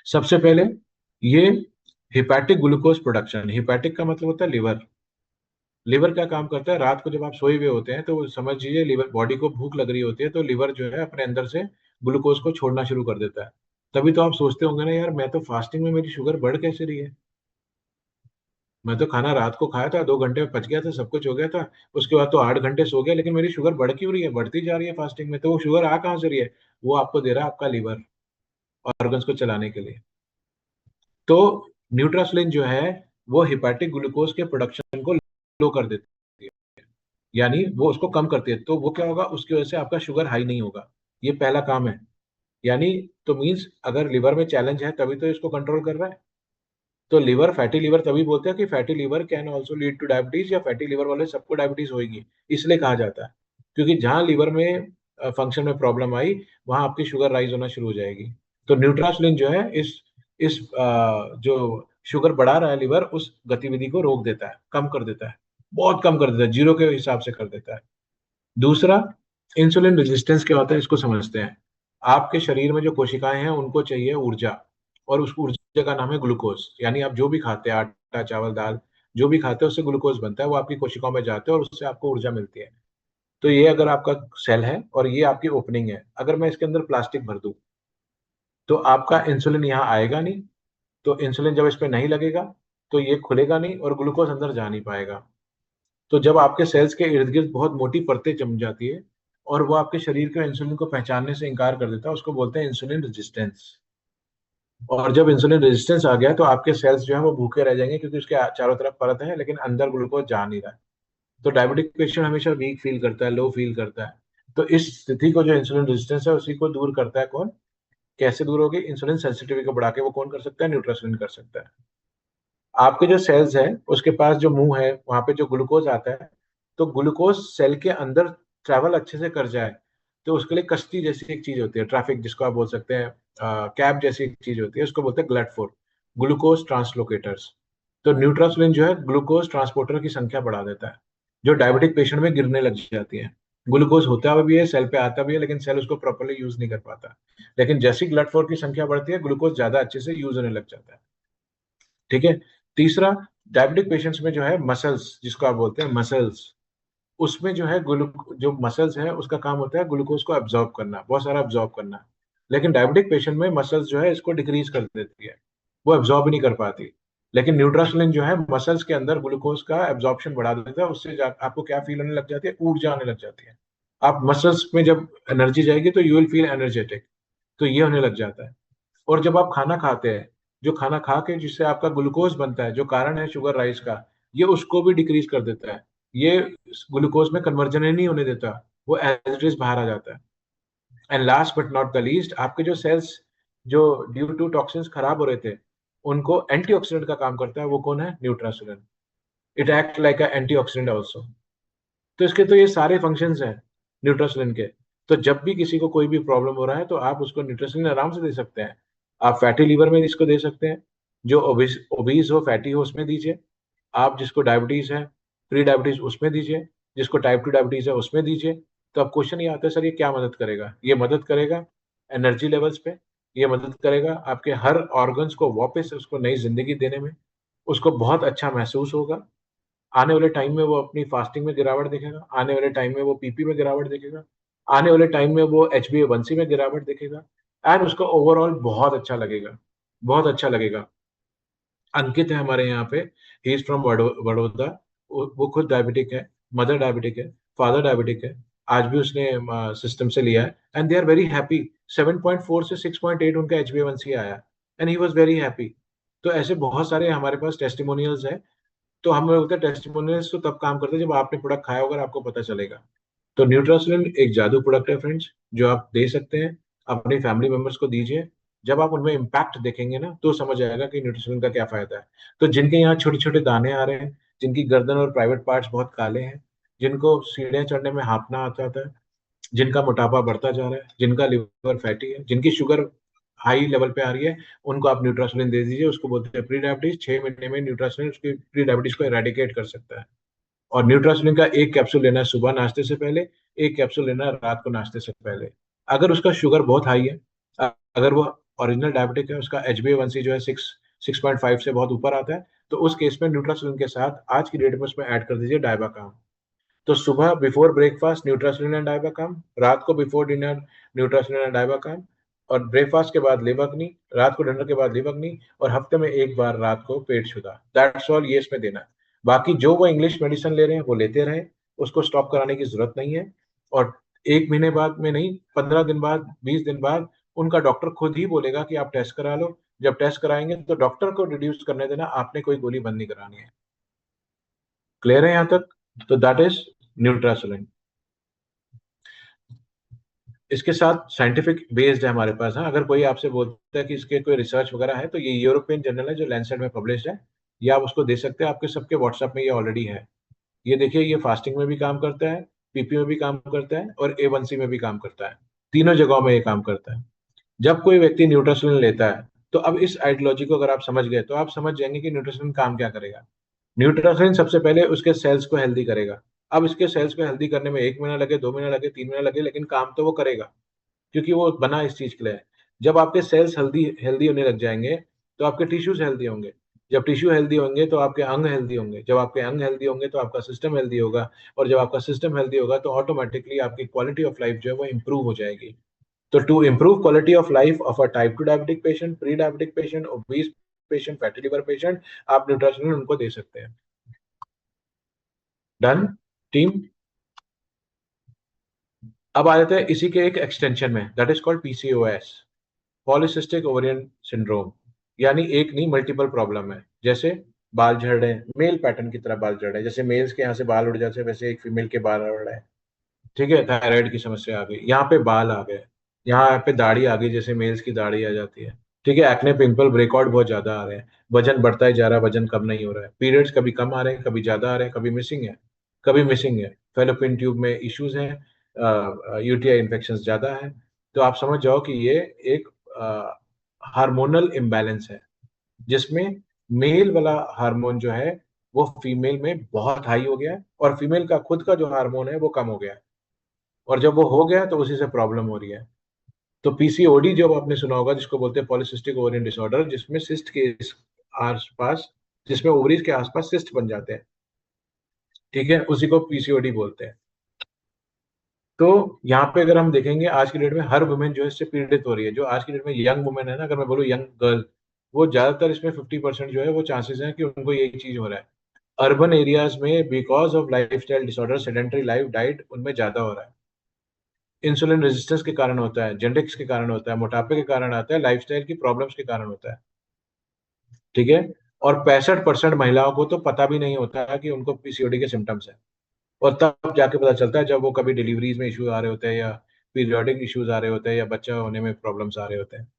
[SPEAKER 1] सबसे पहले ये हिपैटिक ग्लूकोज प्रोडक्शन, हिपैटिक का मतलब होता है लिवर। लिवर क्या काम करता है? रात को जब आप सोए हुए होते हैं तो समझिए लिवर, बॉडी को भूख लग रही होती है तो लिवर जो है अपने अंदर से ग्लूकोज को छोड़ना शुरू कर देता है। तभी तो आप सोचते होंगे ना, यार मैं तो फास्टिंग में मेरी शुगर बढ़ कैसे रही है? मैं तो खाना रात को खाया था, 2 घंटे में पच गया था, सब कुछ हो गया था, उसके बाद तो 8 घंटे सो गया, लेकिन मेरी शुगर बढ़ क्यों रही है? बढ़ती जा रही है फास्टिंग में। तो वो शुगर आ कहाँ से रही है? वो आपको दे रहा है आपका लिवर, ऑर्गन्स को चलाने के लिए। तो न्यूट्रासुलिन जो है वो हिपैटिक ग्लूकोज के प्रोडक्शन को लो कर देती है, यानी वो उसको कम करती है। तो वो क्या होगा, उसकी वजह से आपका शुगर हाई नहीं होगा। ये पहला काम है। यानी तो मीन्स अगर लिवर में चैलेंज है तभी तो इसको कंट्रोल कर रहा है। तो लिवर, फैटी लिवर तभी बोलते हैं कि fatty liver can also lead two diabetes, या फैटी लिवर वाले सबको डायबिटीज होगी। इसलिए कहा जाता है क्योंकि जहां लिवर में फंक्शन में प्रॉब्लम आई, वहां आपकी शुगर राइज होना शुरू हो जाएगी। तो न्यूट्रासुलिन जो है इस जो शुगर बढ़ा रहा है लिवर, उस गतिविधि को रोक देता है, कम कर देता है, बहुत कम कर देता है, जीरो के हिसाब से कर देता है। दूसरा, इंसुलिन रेजिस्टेंस क्या होता है इसको समझते हैं। आपके शरीर में जो कोशिकाएं हैं उनको चाहिए ऊर्जा, और उस ऊर्जा का नाम है ग्लूकोज। यानी आप जो भी खाते हैं, आटा चावल दाल जो भी खाते हैं, उससे ग्लूकोज बनता है, वो आपकी कोशिकाओं में जाते हैं और उससे आपको ऊर्जा मिलती है। तो ये अगर आपका सेल है और ये आपकी ओपनिंग है, अगर मैं इसके अंदर प्लास्टिक भर दूं तो आपका इंसुलिन यहाँ आएगा नहीं। तो इंसुलिन जब इस पे नहीं लगेगा तो ये खुलेगा नहीं और ग्लूकोज अंदर जा नहीं पाएगा। तो जब आपके सेल्स के इर्द गिर्द बहुत मोटी परतें जम जाती है और वो आपके शरीर के इंसुलिन को पहचानने से इनकार कर देता है, उसको बोलते हैं इंसुलिन रेजिस्टेंस। और जब इंसुलिन रेजिस्टेंस आ गया तो आपके सेल्स जो है वो भूखे रह जाएंगे, क्योंकि उसके चारों तरफ परत है लेकिन अंदर ग्लूकोज जा नहीं रहा है। तो डायबिटिक पेशेंट हमेशा वीक फील करता है, लो फील करता है। तो इस स्थिति को, जो इंसुलिन रेजिस्टेंस है, उसी को दूर करता है कौन? कैसे दूर होगी? इंसुलिन सेंसिटिविटी को बढ़ा के वो कौन कर सकता है? न्यूट्रासुलिन कर सकता है। आपके जो सेल्स है उसके पास जो मुंह है, वहां पे जो ग्लूकोज आता है, तो ग्लूकोज सेल के अंदर ट्रैवल अच्छे से कर जाए तो उसके लिए कश्ती जैसी एक चीज होती है, ट्रैफिक जिसको आप बोल सकते हैं, कैब जैसी एक चीज होती है, उसको बोलते हैं ग्लट4, ग्लूकोज ट्रांसलोकेटर्स। तो न्यूट्रासुलिन जो है ग्लूकोज ट्रांसपोर्टर की संख्या बढ़ा देता है, जो डायबिटिक पेशेंट में गिरने लग जाती है। ग्लूकोज होता हुआ भी है, सेल पे आता भी है, लेकिन सेल उसको प्रॉपरली यूज नहीं कर पाता। लेकिन जैसी ग्लट4 की संख्या बढ़ती है, ग्लूकोज ज्यादा अच्छे से यूज होने लग जाता है। ठीक है। तीसरा, डायबिटिक पेशेंट्स में जो है मसल्स, जिसको आप बोलते हैं मसल्स, उसमें जो है जो मसल्स है उसका काम होता है ग्लूकोज को एब्जॉर्ब करना, बहुत सारा एब्जॉर्ब करना। लेकिन डायबिटिक पेशेंट में मसल्स जो है इसको डिक्रीज कर देती है, वो एब्जॉर्ब ही नहीं कर पाती। लेकिन न्यूट्रासुलिन जो है मसल्स के अंदर ग्लूकोज का एब्जॉर्प्शन बढ़ा देता है, उससे आपको क्या फील होने लग जाती है? ऊर्जा आने लग जाती है। आप मसल्स में जब एनर्जी जाएगी तो यू विल फील एनर्जेटिक। तो ये होने लग जाता है। और जब आप खाना खाते हैं, जो खाना खा के जिससे आपका ग्लूकोज बनता है, जो कारण है शुगर राइज का, ये उसको भी डिक्रीज कर देता है। ये ग्लूकोज में कन्वर्जन ही नहीं होने देता, वो एज इट इज बाहर आ जाता है। And last but not the least, आपके जो सेल्स जो ड्यू टू टॉक्सिन्स खराब हो रहे थे, उनको एंटीऑक्सीडेंट का काम करता है। वो कौन है? Nutrasulin. It act like a antioxidant also. तो इसके तो ये सारे फंक्शंस हैं न्यूट्रासुलिन के। तो जब भी किसी को कोई भी प्रॉब्लम हो रहा है तो आप उसको न्यूट्रासुलिन आराम से दे सकते हैं। आप फैटी लीवर में इसको दे सकते हैं, जो ओबीज हो, फैटी हो, उसमें दीजिए। आप जिसको डायबिटीज है, प्री डायबिटीज, उसमें दीजिए। जिसको टाइप 2 डायबिटीज है उसमें दीजिए। तो अब क्वेश्चन ये आता है, सर ये क्या मदद करेगा? ये मदद करेगा एनर्जी लेवल्स पे, ये मदद करेगा आपके हर ऑर्गन्स को वापस उसको नई जिंदगी देने में, उसको बहुत अच्छा महसूस होगा। आने वाले टाइम में वो अपनी फास्टिंग में गिरावट देखेगा, आने वाले टाइम में वो पीपी में गिरावट देखेगा, आने वाले टाइम में वो HbA1c में गिरावट देखेगा, एंड उसको ओवरऑल बहुत अच्छा लगेगा, बहुत अच्छा लगेगा। अंकित है हमारे यहाँ पे, ही इज फ्रॉम बड़ौदा। वो खुद डायबिटिक है, मदर डायबिटिक है, फादर डायबिटिक है। आज भी उसने सिस्टम से लिया है and they are very happy. 7.4 से 6.8 उनका HbA1c आया and he was very happy. तो ऐसे बहुत सारे हमारे पास टेस्टिमोनियल्स हैं। तो हम बोलते हैं टेस्टिमोनियल्स तो तब काम करते हैं जब आपने प्रोडक्ट खाया होगा और आपको पता चलेगा। तो न्यूट्रासिलिन एक जादू प्रोडक्ट है फ्रेंड्स, जो आप दे सकते हैं, अपनी फैमिली मेंबर्स को दीजिए। जब आप उनमें इम्पैक्ट देखेंगे ना तो समझ आएगा कि न्यूट्रासिलिन का क्या फायदा है। तो जिनके यहाँ छोटे छोटे दाने आ रहे हैं, जिनकी गर्दन और प्राइवेट पार्ट्स बहुत काले हैं, जिनको सीढ़ियाँ चढ़ने में हाँफना आता है, जिनका मोटापा बढ़ता जा रहा है, जिनका लिवर फैटी है, जिनकी शुगर हाई लेवल पे आ रही है, उनको आप न्यूट्रासिलिन दे दीजिए। उसको बोलते हैं प्री डायबिटीज। 6 महीने में न्यूट्रासिलिन उसकी प्री डायबिटीज को एरेडिकेट कर सकता है। और न्यूट्रासिलिन का एक कैप्सूल लेना है सुबह नाश्ते से पहले, एक कैप्सूल लेना है रात को नाश्ते से पहले। अगर उसका शुगर बहुत हाई है, अगर वो ओरिजिनल डायबिटिक है, उसका HbA1c जो है 6.5 से बहुत ऊपर आता है, तो उस केस में न्यूट्रासिलिन के साथ आज की डेट में उसमें ऐड कर दीजिए डायबाकाम। तो सुबह बिफोर ब्रेकफास्ट न्यूट्रासिलिन एंड डायबाकाम, रात को बिफोर डिनर न्यूट्रासिलिन एंड डायबाकाम, और ब्रेकफास्ट के बाद लेवकनी, रात को डिनर के बाद लेवकनी, और हफ्ते में एक बार रात को पेट छुदा। दैट्स ऑल ये इसमें देना है। बाकी जो वो इंग्लिश मेडिसिन ले रहे हैं वो लेते रहे, उसको स्टॉप कराने की जरूरत नहीं है। और 1 महीने बाद में नहीं, 15 दिन बाद, 20 दिन बाद उनका डॉक्टर खुद ही बोलेगा कि आप टेस्ट करा लो। जब टेस्ट कराएंगे तो डॉक्टर को रिड्यूस करने देना, आपने कोई गोली बंद नहीं करानी है। क्लियर है यहाँ तक? तो दैट इज न्यूट्रासोलिन। इसके साथ साइंटिफिक बेस्ड है हमारे पास। हाँ, अगर कोई आपसे बोलता है कि इसके कोई रिसर्च वगैरह है, तो ये यूरोपियन जर्नल है जो लैंसेट में पब्लिश्ड है। ये आप उसको दे सकते हैं, आपके सबके व्हाट्सएप में ये ऑलरेडी है। ये देखिए, ये फास्टिंग में भी काम करता है, पीपी में भी काम करता है, और A1C में भी काम करता है। तीनों जगहों में ये काम करता है। जब कोई व्यक्ति न्यूट्रासिलिन लेता है, तो अब इस आइडियोलॉजी को अगर आप समझ गए तो आप समझ जाएंगे कि न्यूट्रासिलिन काम क्या करेगा। न्यूट्रासिलिन सबसे पहले उसके सेल्स को हेल्दी करेगा। अब इसके सेल्स को हेल्दी करने में 1 महीना लगे, 2 महीना लगे, 3 महीना लगे, लेकिन काम तो वो करेगा, क्योंकि वो बना इस चीज के लिए है। जब आपके सेल्स हेल्दी हेल्दी होने लग जाएंगे, तो आपके टिश्यूज हेल्दी होंगे। जब टिश्यू हेल्दी होंगे तो आपके अंग हेल्दी होंगे। जब आपके अंग हेल्दी होंगे तो आपका सिस्टम हेल्दी होगा। और जब आपका सिस्टम हेल्दी होगा तो ऑटोमेटिकली आपकी क्वालिटी ऑफ लाइफ जो है वो इंप्रूव हो जाएगी। तो to improve quality of life of a type 2 diabetic patient, pre diabetic patient, obese patient, fatty liver patient, आप न्यूट्रिशन उनको दे सकते हैं। Done team. अब आ जाते हैं इसी के एक एक्सटेंशन में, that is called PCOS, polycystic ovarian syndrome. यानी एक नहीं, मल्टीपल प्रॉब्लम है। जैसे बाल झड़ रहे हैं, मेल पैटर्न की तरह बाल झड़ रहे हैं, जैसे मेल्स के यहाँ से बाल उड़ जाते हैं वैसे एक फीमेल के बाल उड़ रहे हैं। ठीक है, थायराइड की समस्या आ गई, यहाँ पे बाल आ गए, यहाँ पे दाढ़ी आ गई, जैसे मेल्स की दाढ़ी आ जाती है। ठीक है, एक्ने, पिंपल, ब्रेकआउट बहुत ज्यादा आ रहे हैं, वजन बढ़ता ही जा रहा है, वजन कम नहीं हो रहा है, पीरियड्स कभी कम आ रहे हैं, कभी ज्यादा आ रहे हैं, कभी मिसिंग है, कभी मिसिंग है, फेलोपियन ट्यूब में इश्यूज हैं, UTI इन्फेक्शन ज्यादा है। तो आप समझ जाओ कि ये एक हार्मोनल इम्बैलेंस है, जिसमें मेल वाला हार्मोन जो है वो फीमेल में बहुत हाई हो गया है, और फीमेल का खुद का जो हार्मोन है वो कम हो गया है। और जब वो हो गया तो उसी से प्रॉब्लम हो रही है। तो PCOD जो आपने सुना होगा, जिसको बोलते हैं पॉलिसिस्टिक ओवरियन डिसऑर्डर, जिसमें सिस्ट के आसपास, जिसमें ओवरीज के आसपास सिस्ट बन जाते हैं। ठीक है, उसी को PCOD बोलते हैं। तो यहाँ पे अगर हम देखेंगे, आज की डेट में हर वुमेन जो है इससे पीड़ित हो रही है। जो आज की डेट में यंग वुमेन है ना, अगर मैं बोलूँ यंग गर्ल, वो ज्यादातर इसमें 50% जो है वो चांसेस हैं कि उनको यही चीज हो रहा है। अर्बन एरियाज में because of life style disorder, sedentary life diet उनमें ज्यादा हो रहा है। इंसुलिन रेजिस्टेंस के कारण होता है, जेनेटिक्स के कारण होता है, मोटापे के कारण आता है, लाइफस्टाइल की प्रॉब्लम्स के कारण होता है। ठीक है। और 65% महिलाओं को तो पता भी नहीं होता है कि उनको PCOD के सिम्टम्स है। और तब जाके पता चलता है जब वो कभी डिलीवरीज में इश्यूज आ रहे होते हैं, या पीरियोडिक इश्यूज आ रहे होते हैं, या बच्चा होने में प्रॉब्लम्स आ रहे होते हैं।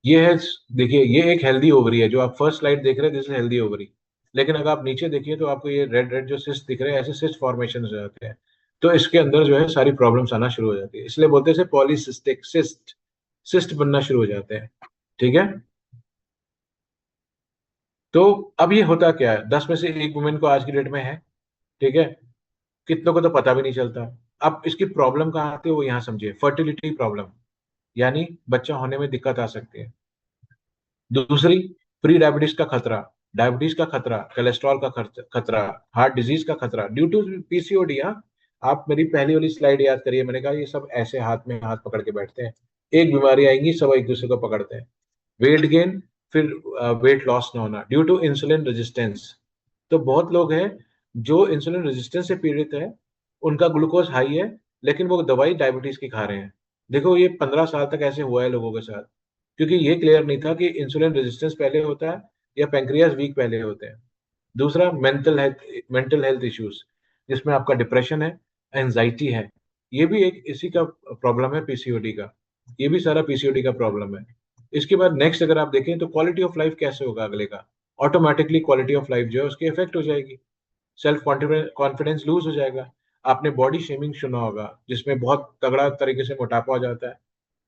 [SPEAKER 1] ये है, देखिए ये एक हेल्दी ओवरी है, जो आप फर्स्ट स्लाइड देख रहे हैं, दिस इज हेल्दी ओवरी। लेकिन अगर आप नीचे देखिए तो आपको ये रेड रेड जो सिस्ट दिख रहे हैं, ऐसे सिस्ट फॉर्मेशन हो जाते हैं। तो इसके अंदर जो है सारी प्रॉब्लम्स आना शुरू हो जाती है, इसलिए बोलते हैं पॉलीसिस्टिक सिस्ट, सिस्ट बनना शुरू हो जाते हैं। ठीक है। तो अब ये होता क्या है, 10 में से एक वुमेन को आज की डेट में है। ठीक है, कितनों को तो पता भी नहीं चलता। अब इसकी प्रॉब्लम कहाँ आती है वो यहाँ समझिए, फर्टिलिटी प्रॉब्लम, यानी बच्चा होने में दिक्कत आ सकती है। दूसरी, प्री डायबिटीज का खतरा, डायबिटीज का खतरा, कोलेस्ट्रॉल का खतरा, हार्ट डिजीज का खतरा ड्यू टू पीसीओडी। हाँ, आप मेरी पहली वाली स्लाइड याद करिए, मैंने कहा ये सब ऐसे हाथ में हाथ पकड़ के बैठते हैं, एक बीमारी आएंगी सब एक दूसरे को पकड़ते हैं। वेट गेन, फिर वेट लॉस ना होना ड्यू टू इंसुलिन रेजिस्टेंस। तो बहुत लोग हैं जो इंसुलिन रेजिस्टेंस से पीड़ित है, उनका ग्लूकोज हाई है, लेकिन वो दवाई डायबिटीज की खा रहे हैं। देखो ये 15 साल तक ऐसे हुआ है लोगों के साथ, क्योंकि ये क्लियर नहीं था कि इंसुलिन रेजिस्टेंस पहले होता है या पेंक्रियाज वीक पहले होते हैं। दूसरा, मेंटल हेल्थ इश्यूज, जिसमें आपका डिप्रेशन है, एंजाइटी है, ये भी एक इसी का प्रॉब्लम है, पीसीओडी का। ये भी सारा पीसीओडी का प्रॉब्लम है। इसके बाद नेक्स्ट अगर आप देखें तो क्वालिटी ऑफ लाइफ कैसे होगा अगले का, ऑटोमेटिकली क्वालिटी ऑफ लाइफ जो है उसकी इफेक्ट हो जाएगी, सेल्फ कॉन्फिडेंस लूज हो जाएगा। आपने बॉडी शेमिंग सुना होगा, जिसमें बहुत तगड़ा तरीके से मोटापा हो जाता है।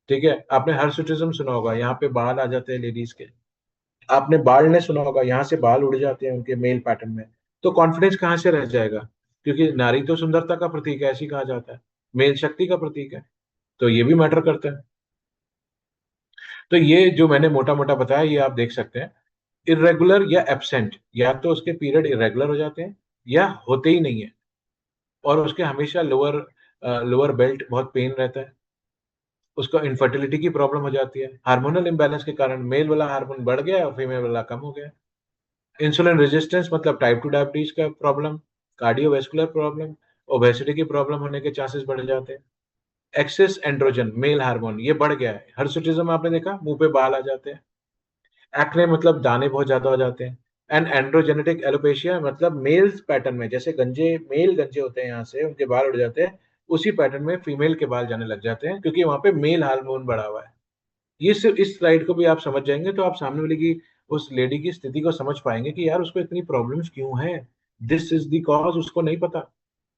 [SPEAKER 1] ठीक है, आपने हर्सुटिज्म सुना होगा, यहाँ पे बाल आ जाते हैं लेडीज के। आपने बालनेस सुना होगा, यहाँ से बाल उड़ जाते हैं उनके मेल पैटर्न में। तो कॉन्फिडेंस कहाँ से रह जाएगा, क्योंकि नारी तो सुंदरता का प्रतीक है, ऐसी कहा जाता है, मेल शक्ति का प्रतीक है। तो ये भी मैटर करता है। तो ये जो मैंने मोटा मोटा बताया ये आप देख सकते हैं, इरेगुलर या एब्सेंट, या तो उसके पीरियड इरेगुलर हो जाते हैं या होते ही नहीं है, और उसके हमेशा लोअर लोअर बेल्ट बहुत पेन रहता है, उसको इनफर्टिलिटी की प्रॉब्लम हो जाती है, हार्मोनल इम्बैलेंस के कारण मेल वाला हार्मोन बढ़ गया और फीमेल वाला कम हो गया। इंसुलिन रेजिस्टेंस मतलब टाइप 2 डायबिटीज का प्रॉब्लम, कार्डियोवेस्कुलर प्रॉब्लम, ओबेसिटी की प्रॉब्लम होने के चांसेस बढ़ जाते हैं। एक्सेस एंड्रोजन, मेल हार्मोन, ये बढ़ गया है, हर्सुटिज्म आपने देखा, मुंह पे बाल आ जाते हैं। एक्ने मतलब दाने बहुत ज्यादा हो जाते हैं। एंड एंड्रोजेनेटिक एलोपेशिया मतलब मेल्स पैटर्न में, जैसे गंजे मेल गंजे होते हैं यहाँ से उनके बाल उड़ जाते हैं, उसी पैटर्न में फीमेल के बाल जाने लग जाते हैं, क्योंकि वहां पे मेल हार्मोन बढ़ा हुआ है। ये सिर्फ इस स्लाइड को भी आप समझ जाएंगे तो आप सामने वाले की, उस लेडी की स्थिति को समझ पाएंगे कि यार उसको इतनी प्रॉब्लम्स क्यों है। दिस इज द कॉज, उसको नहीं पता।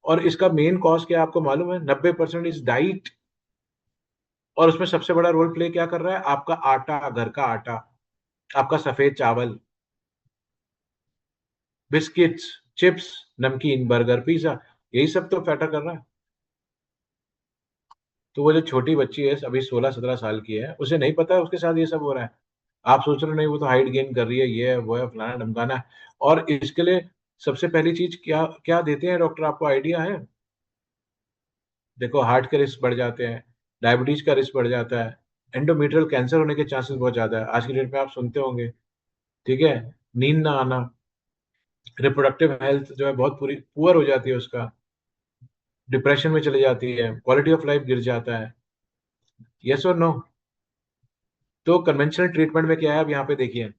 [SPEAKER 1] और इसका मेन कॉज क्या है आपको मालूम है, 90% इज डाइट। और उसमें सबसे बड़ा रोल प्ले क्या कर रहा है, आपका आटा, घर का आटा, आपका सफेद चावल, बिस्किट्स, चिप्स, नमकीन, बर्गर, पिज्जा, यही सब तो फैटर कर रहा है। तो वो जो छोटी बच्ची है अभी 16-17 साल की है, उसे नहीं पता है उसके साथ ये सब हो रहा है। आप सोच रहे हो नहीं वो तो हाइट गेन कर रही है, ये है वो है, फलाना ढमकाना है। और इसके लिए सबसे पहली चीज क्या क्या देते हैं डॉक्टर, आपको आइडिया है? देखो, हार्ट के रिस्क बढ़ जाते हैं, डायबिटीज का रिस्क बढ़ जाता है, एंडोमेट्रियल कैंसर होने के चांसेस बहुत ज्यादा है, आज की डेट में आप सुनते होंगे। ठीक है, नींद ना आना, रिप्रोडक्टिव हेल्थ जो है बहुत पूरी पुअर हो जाती है उसका, डिप्रेशन में चली जाती है, क्वालिटी ऑफ लाइफ गिर जाता है। यस और नो? तो कन्वेंशनल ट्रीटमेंट में क्या है, अब यहाँ पे देखिए,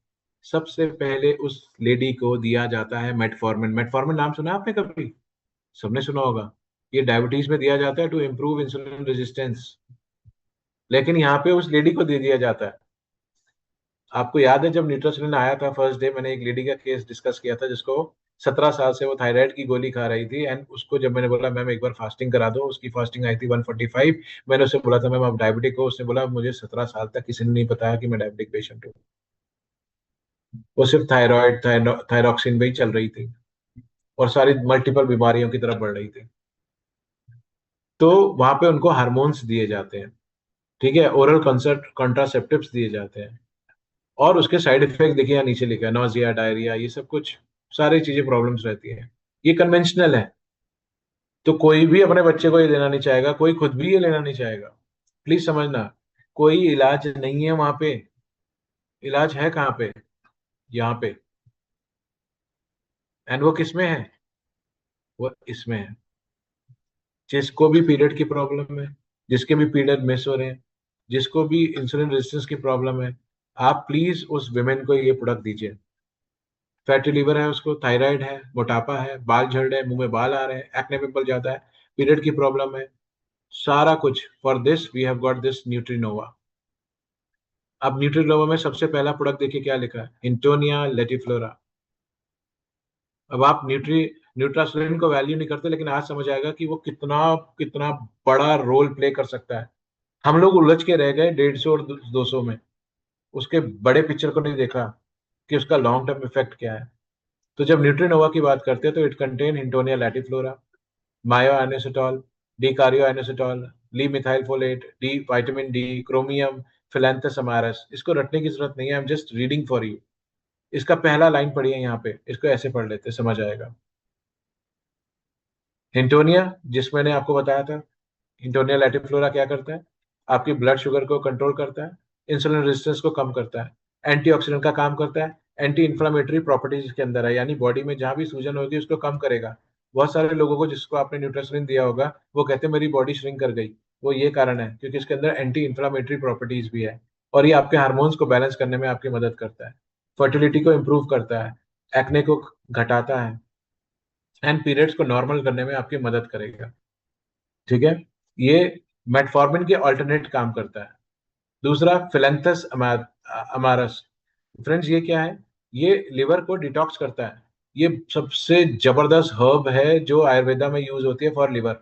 [SPEAKER 1] सबसे पहले उस लेडी को दिया जाता है मेटफॉर्मिन। मेटफॉर्मिन नाम सुना है आपने कभी? सबने सुना होगा। ये डायबिटीज में दिया जाता है टू इम्प्रूव इंसुलिन रेजिस्टेंस, लेकिन यहाँ पे उस लेडी को दे दिया जाता है। आपको याद है जब न्यूट्रासिलिन आया था फर्स्ट डे, मैंने एक लेडी का केस डिस्कस किया था, जिसको 17 साल से वो थायराइड की गोली खा रही थी, एंड उसको जब मैंने बोला मैम एक बार फास्टिंग करा दो, उसकी फास्टिंग आई थी 145। मैंने उससे बोला था मैम आप डायबिटिक हो, उसने बोला मुझे 17 साल तक किसी ने नहीं बताया कि मैं डायबिटिक पेशेंट हूँ। वो सिर्फ थायराइड थायरॉक्सिन पे ही चल रही थी, और सारी मल्टीपल बीमारियों की तरफ बढ़ रही थी। तो वहां पे उनको हार्मोन्स दिए जाते हैं, ठीक है, ओरल कंसर्ट कॉन्ट्रासेप्टिव्स दिए जाते हैं, और उसके साइड इफेक्ट देखिए यहाँ नीचे लिखा है, नोजिया, डायरिया, ये सब कुछ सारी चीजें प्रॉब्लम्स रहती है। ये कन्वेंशनल है, तो कोई भी अपने बच्चे को ये लेना नहीं चाहेगा, कोई खुद भी ये लेना नहीं चाहेगा। प्लीज समझना, कोई इलाज नहीं है वहां पे, इलाज है कहाँ पे, यहाँ पे। एंड वो किस में है, वो इसमें है। जिसको भी पीरियड की प्रॉब्लम है, जिसके भी पीरियड मिस हो रहे हैं, जिसको भी इंसुलिन रेजिस्टेंस की प्रॉब्लम है, आप प्लीज उस विमेन को ये प्रोडक्ट दीजिए। फैटी लीवर है उसको, थायराइड है, मोटापा है, बाल झड़ रहे हैं, मुंह में बाल आ रहे हैं, एक्ने पिंपल जाता है, पीरियड की प्रॉब्लम है, सारा कुछ, for this we have got this Nutrinova. अब न्यूट्रीनोवा में सबसे पहला प्रोडक्ट देखिए क्या लिखा है, इंटोनिया लेटिफ्लोरा। अब आप न्यूट्रासलिन को वैल्यू नहीं करते, लेकिन आज समझ आएगा कि वो कितना कितना बड़ा रोल प्ले कर सकता है। हम लोग उलझ के रह गए 150 और 200 में, उसके बड़े पिक्चर को नहीं देखा कि उसका लॉन्ग टर्म इफेक्ट क्या है। तो जब न्यूट्रीनोवा की बात करते हैं तो it contain Hintonia latiflora, myo inositol, D chiroinositol, L methyl folate, D vitamin D, chromium, Phyllanthus amarus. इसको रटने की जरूरत नहीं है, I am just reading for you. इसका पहला लाइन पढ़िए यहाँ पे, इसको ऐसे पढ़ लेते समझ आएगा। हिंटोनिया, जिस मैंने आपको बताया था, इंटोनिया लैटिफ्लोरा क्या करता है? आपकी ब्लड शुगर को कंट्रोल करता है, इंसुलिन रेजिस्टेंस को कम करता है, एंटीऑक्सीडेंट का काम करता है, एंटी इन्फ्लामेटरी प्रॉपर्टीज इसके अंदर है, यानी बॉडी में जहां भी सूजन होगी उसको कम करेगा। बहुत सारे लोगों को जिसको आपने न्यूट्रिशन दिया होगा वो कहते हैं मेरी बॉडी श्रिंक कर गई, वो ये कारण है क्योंकि इसके अंदर एंटी इन्फ्लामेटरी प्रॉपर्टीज भी है, और ये आपके हार्मोन्स को बैलेंस करने में आपकी मदद करता है, फर्टिलिटी को इम्प्रूव करता है, एक्ने को घटाता है, एंड पीरियड्स को नॉर्मल करने में आपकी मदद करेगा। ठीक है, ये मेटफॉर्मिन के अल्टरनेट काम करता है। दूसरा फिलेंथस अमारस। फ्रेंड्स ये क्या है? ये लिवर को डिटॉक्स करता है। ये सबसे जबरदस्त हर्ब है जो आयुर्वेदा में यूज होती है फॉर लिवर।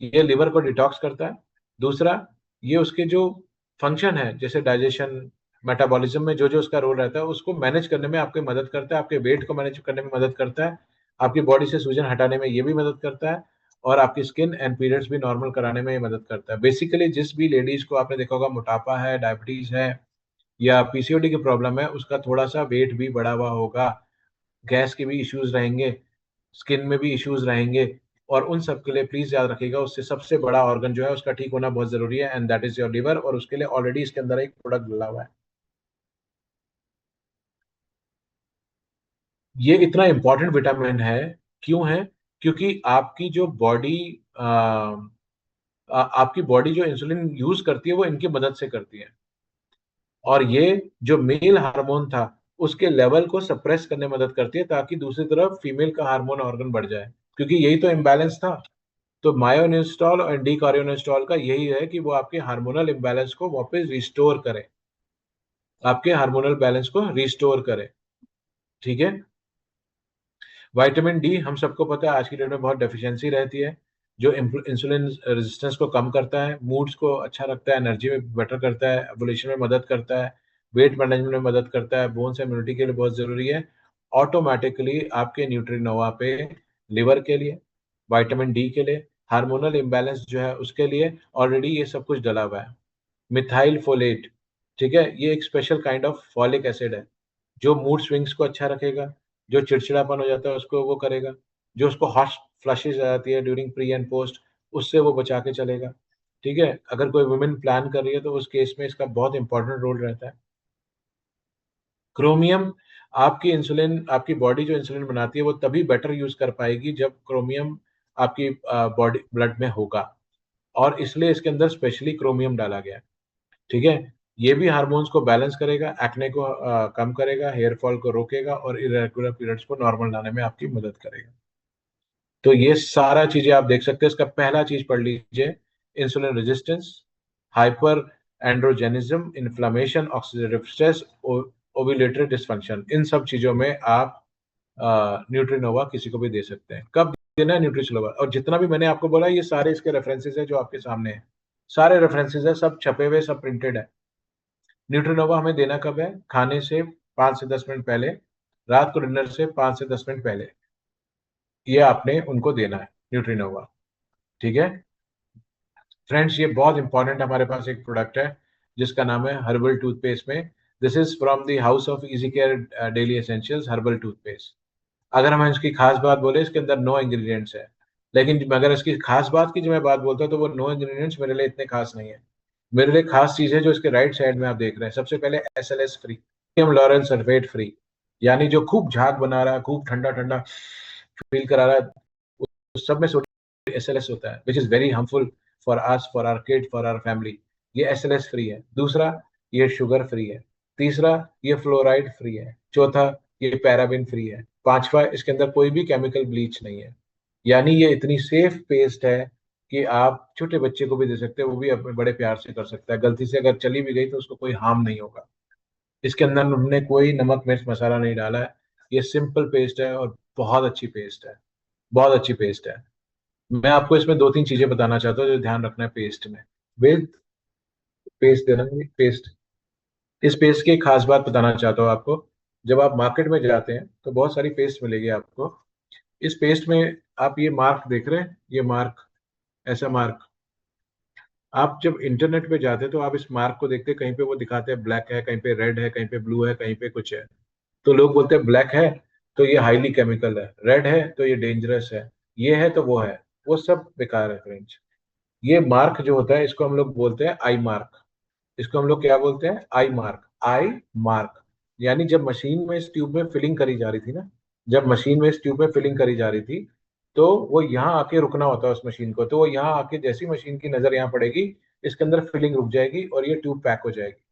[SPEAKER 1] ये लिवर को डिटॉक्स करता है। दूसरा, ये उसके जो फंक्शन है जैसे डाइजेशन, मेटाबॉलिज्म में जो जो उसका रोल रहता है उसको मैनेज करने में आपकी मदद करता है, आपके वेट को मैनेज करने में मदद करता है, आपकी बॉडी से सूजन हटाने में ये भी मदद करता है, और आपकी स्किन एंड पीरियड्स भी नॉर्मल कराने में ये मदद करता है। बेसिकली जिस भी लेडीज को आपने देखा होगा मोटापा है, डायबिटीज है या पीसीओडी की प्रॉब्लम है, उसका थोड़ा सा वेट भी बढ़ा हुआ होगा, गैस के भी इश्यूज रहेंगे, स्किन में भी इश्यूज रहेंगे, और उन सब के लिए प्लीज याद रखिएगा उससे सबसे बड़ा ऑर्गन जो है उसका ठीक होना बहुत जरूरी है, and that is your liver, और उसके लिए ऑलरेडी इसके अंदर एक प्रोडक्ट डला हुआ है। ये इतना इंपॉर्टेंट विटामिन है, क्यों है? क्योंकि आपकी बॉडी जो इंसुलिन यूज करती है वो इनकी मदद से करती है, और ये जो मेल हार्मोन था उसके लेवल को सप्रेस करने में मदद करती है ताकि दूसरी तरफ फीमेल का हार्मोन ऑर्गन बढ़ जाए, क्योंकि यही तो इम्बैलेंस था। तो मायोनिस्टॉल और डीकार्योनिस्टॉल का यही है कि वो आपके हार्मोनल इम्बैलेंस को वापस रिस्टोर करे, आपके हार्मोनल बैलेंस को रिस्टोर करे। ठीक है, विटामिन डी हम सबको पता है आज की डेट में बहुत डेफिशिएंसी रहती है, जो इंसुलिन रेजिस्टेंस को कम करता है, मूड्स को अच्छा रखता है, एनर्जी में बेटर करता है, एवोल्यूशन में मदद करता है, वेट मैनेजमेंट में मदद करता है, बोन्स इम्यूनिटी के लिए बहुत जरूरी है, ऑटोमेटिकली आपके न्यूट्रीनोवा पे लिवर के लिए, विटामिन डी के लिए, हार्मोनल इम्बैलेंस जो है उसके लिए ऑलरेडी ये सब कुछ डला हुआ है। मिथाइल फोलेट, ठीक है, ये एक special kind of folic acid है जो मूड स्विंग्स को अच्छा रखेगा, जो चिड़चिड़ापन हो जाता है उसको वो करेगा, जो उसको हॉट फ्लशेज आ जाती है ड्यूरिंग प्री एंड पोस्ट, उससे वो बचा के चलेगा। ठीक है, अगर कोई वुमेन प्लान कर रही है तो उस केस में इसका बहुत इंपॉर्टेंट रोल रहता है। क्रोमियम, आपकी बॉडी जो इंसुलिन बनाती है वो तभी बेटर यूज कर पाएगी जब क्रोमियम आपकी बॉडी ब्लड में होगा, और इसलिए इसके अंदर स्पेशली क्रोमियम डाला गया है। ठीक है, ये भी हार्मोन्स को बैलेंस करेगा, एक्ने को कम करेगा, हेयर फॉल को रोकेगा, और इरेगुलर पीरियड्स को नॉर्मल लाने में आपकी मदद करेगा। तो ये सारा चीजें आप देख सकते हैं। इसका पहला चीज पढ़ लीजिए, insulin resistance, hyper androgenism, inflammation, oxidative stress, ovulatory dysfunction, इन सब चीजों में आप न्यूट्रीनोवा किसी को भी दे सकते हैं। कब देना है न्यूट्रीनोवा? और जितना भी मैंने आपको बोला ये सारे इसके रेफरेंसेस है जो आपके सामने है, सारे रेफरेंसेस है, सब छपे हुए, सब प्रिंटेड है। न्यूट्रीनोवा हमें देना कब है? खाने से 5 से 10 मिनट पहले, रात को डिनर से 5 से 10 मिनट पहले, ये आपने उनको देना है न्यूट्रीनोवा। ठीक है फ्रेंड्स, ये बहुत इंपॉर्टेंट, हमारे पास एक प्रोडक्ट है जिसका नाम है हर्बल टूथपेस्ट में। This is from the house of easy care daily essentials herbal toothpaste. अगर हम इसकी खास बात बोले, इसके अंदर 9 इंग्रेडिएंट्स है, लेकिन अगर इसकी खास बात की जो मैं बात बोलता हूँ तो वो 9 इंग्रेडिएंट्स मेरे लिए इतने खास नहीं है। मेरे लिए खास चीज है जो इसके राइट साइड में आप देख रहे हैं। सबसे पहले SLS free, sodium lauryl sulphate free, यानी जो खूब झाग बना रहा है, खूब ठंडा ठंडा फील करा रहा है, उस सब में सोडियम SLS होता है, which is very harmful for us, for our kid, for our family. ये SLS फ्री है। दूसरा, ये शुगर फ्री है। तीसरा, ये फ्लोराइड फ्री है। चौथा, ये पैराबिन फ्री है। पांचवा, इसके अंदर कोई भी केमिकल ब्लीच नहीं है। यानी ये इतनी सेफ पेस्ट है कि आप छोटे बच्चे को भी दे सकते हैं, वो भी अपने बड़े प्यार से कर सकता है। गलती से अगर चली भी गई तो उसको कोई हार्म नहीं होगा। इसके अंदर हमने कोई नमक मिर्च मसाला नहीं डाला है। ये सिंपल पेस्ट है और बहुत अच्छी पेस्ट है, बहुत अच्छी पेस्ट है। मैं आपको इसमें 2-3 चीजें बताना चाहता हूँ जो ध्यान रखना है पेस्ट में। विद पेस्ट देना, पेस्ट, इस पेस्ट की एक खास बात बताना चाहता हूँ आपको। जब आप मार्केट में जाते हैं तो बहुत सारी पेस्ट मिलेगी आपको। इस पेस्ट में आप ये मार्क देख रहे हैं, ये मार्क, ऐसा मार्क। आप जब इंटरनेट पे जाते तो आप इस मार्क को देखते, कहीं पे वो दिखाते हैं ब्लैक है, कहीं पे रेड है, कहीं पे ब्लू है, कहीं पे कुछ है। तो लोग बोलते हैं ब्लैक है तो ये हाईली केमिकल है, रेड है तो ये डेंजरस है, ये है तो वो है। वो सब बेकार है फ्रेंड्स। ये मार्क जो होता है इसको हम लोग बोलते हैं आई मार्क। इसको हम लोग क्या बोलते हैं? I mark. आई मार्क यानी जब मशीन में इस ट्यूब में फिलिंग करी जा रही थी ना, जब मशीन में इस ट्यूब में फिलिंग करी जा रही थी, तो वो यहाँ आके रुकना होता है उस मशीन को। तो वो यहाँ आके जैसी मशीन की नजर यहाँ पड़ेगी, इसके अंदर फिलिंग रुक जाएगी और ये ट्यूब पैक हो जाएगी।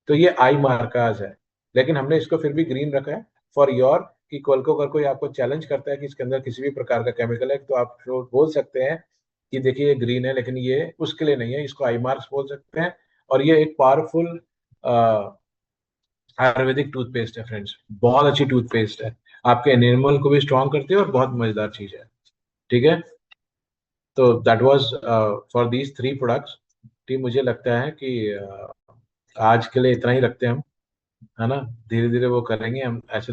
[SPEAKER 1] तो ये आई मार्काज है। लेकिन हमने इसको फिर भी ग्रीन रखा है फॉर योर, कि कल को अगर कोई आपको चैलेंज करता है कि इसके अंदर किसी भी प्रकार का केमिकल है, तो आप बोल सकते हैं कि देखिए ये ग्रीन है, लेकिन ये उसके लिए नहीं है, इसको आई मार्क्स बोल सकते हैं। और ये एक पावरफुल आयुर्वेदिक टूथपेस्ट है फ्रेंड्स, बहुत अच्छी टूथपेस्ट है। आपके एनिमल को भी स्ट्रांग करती है और बहुत मजेदार चीज है। ठीक है, तो that was for these 3 products. ठीक, मुझे लगता है कि आज के लिए इतना ही रखते हैं हम, है ना। धीरे धीरे वो करेंगे हम ऐसे।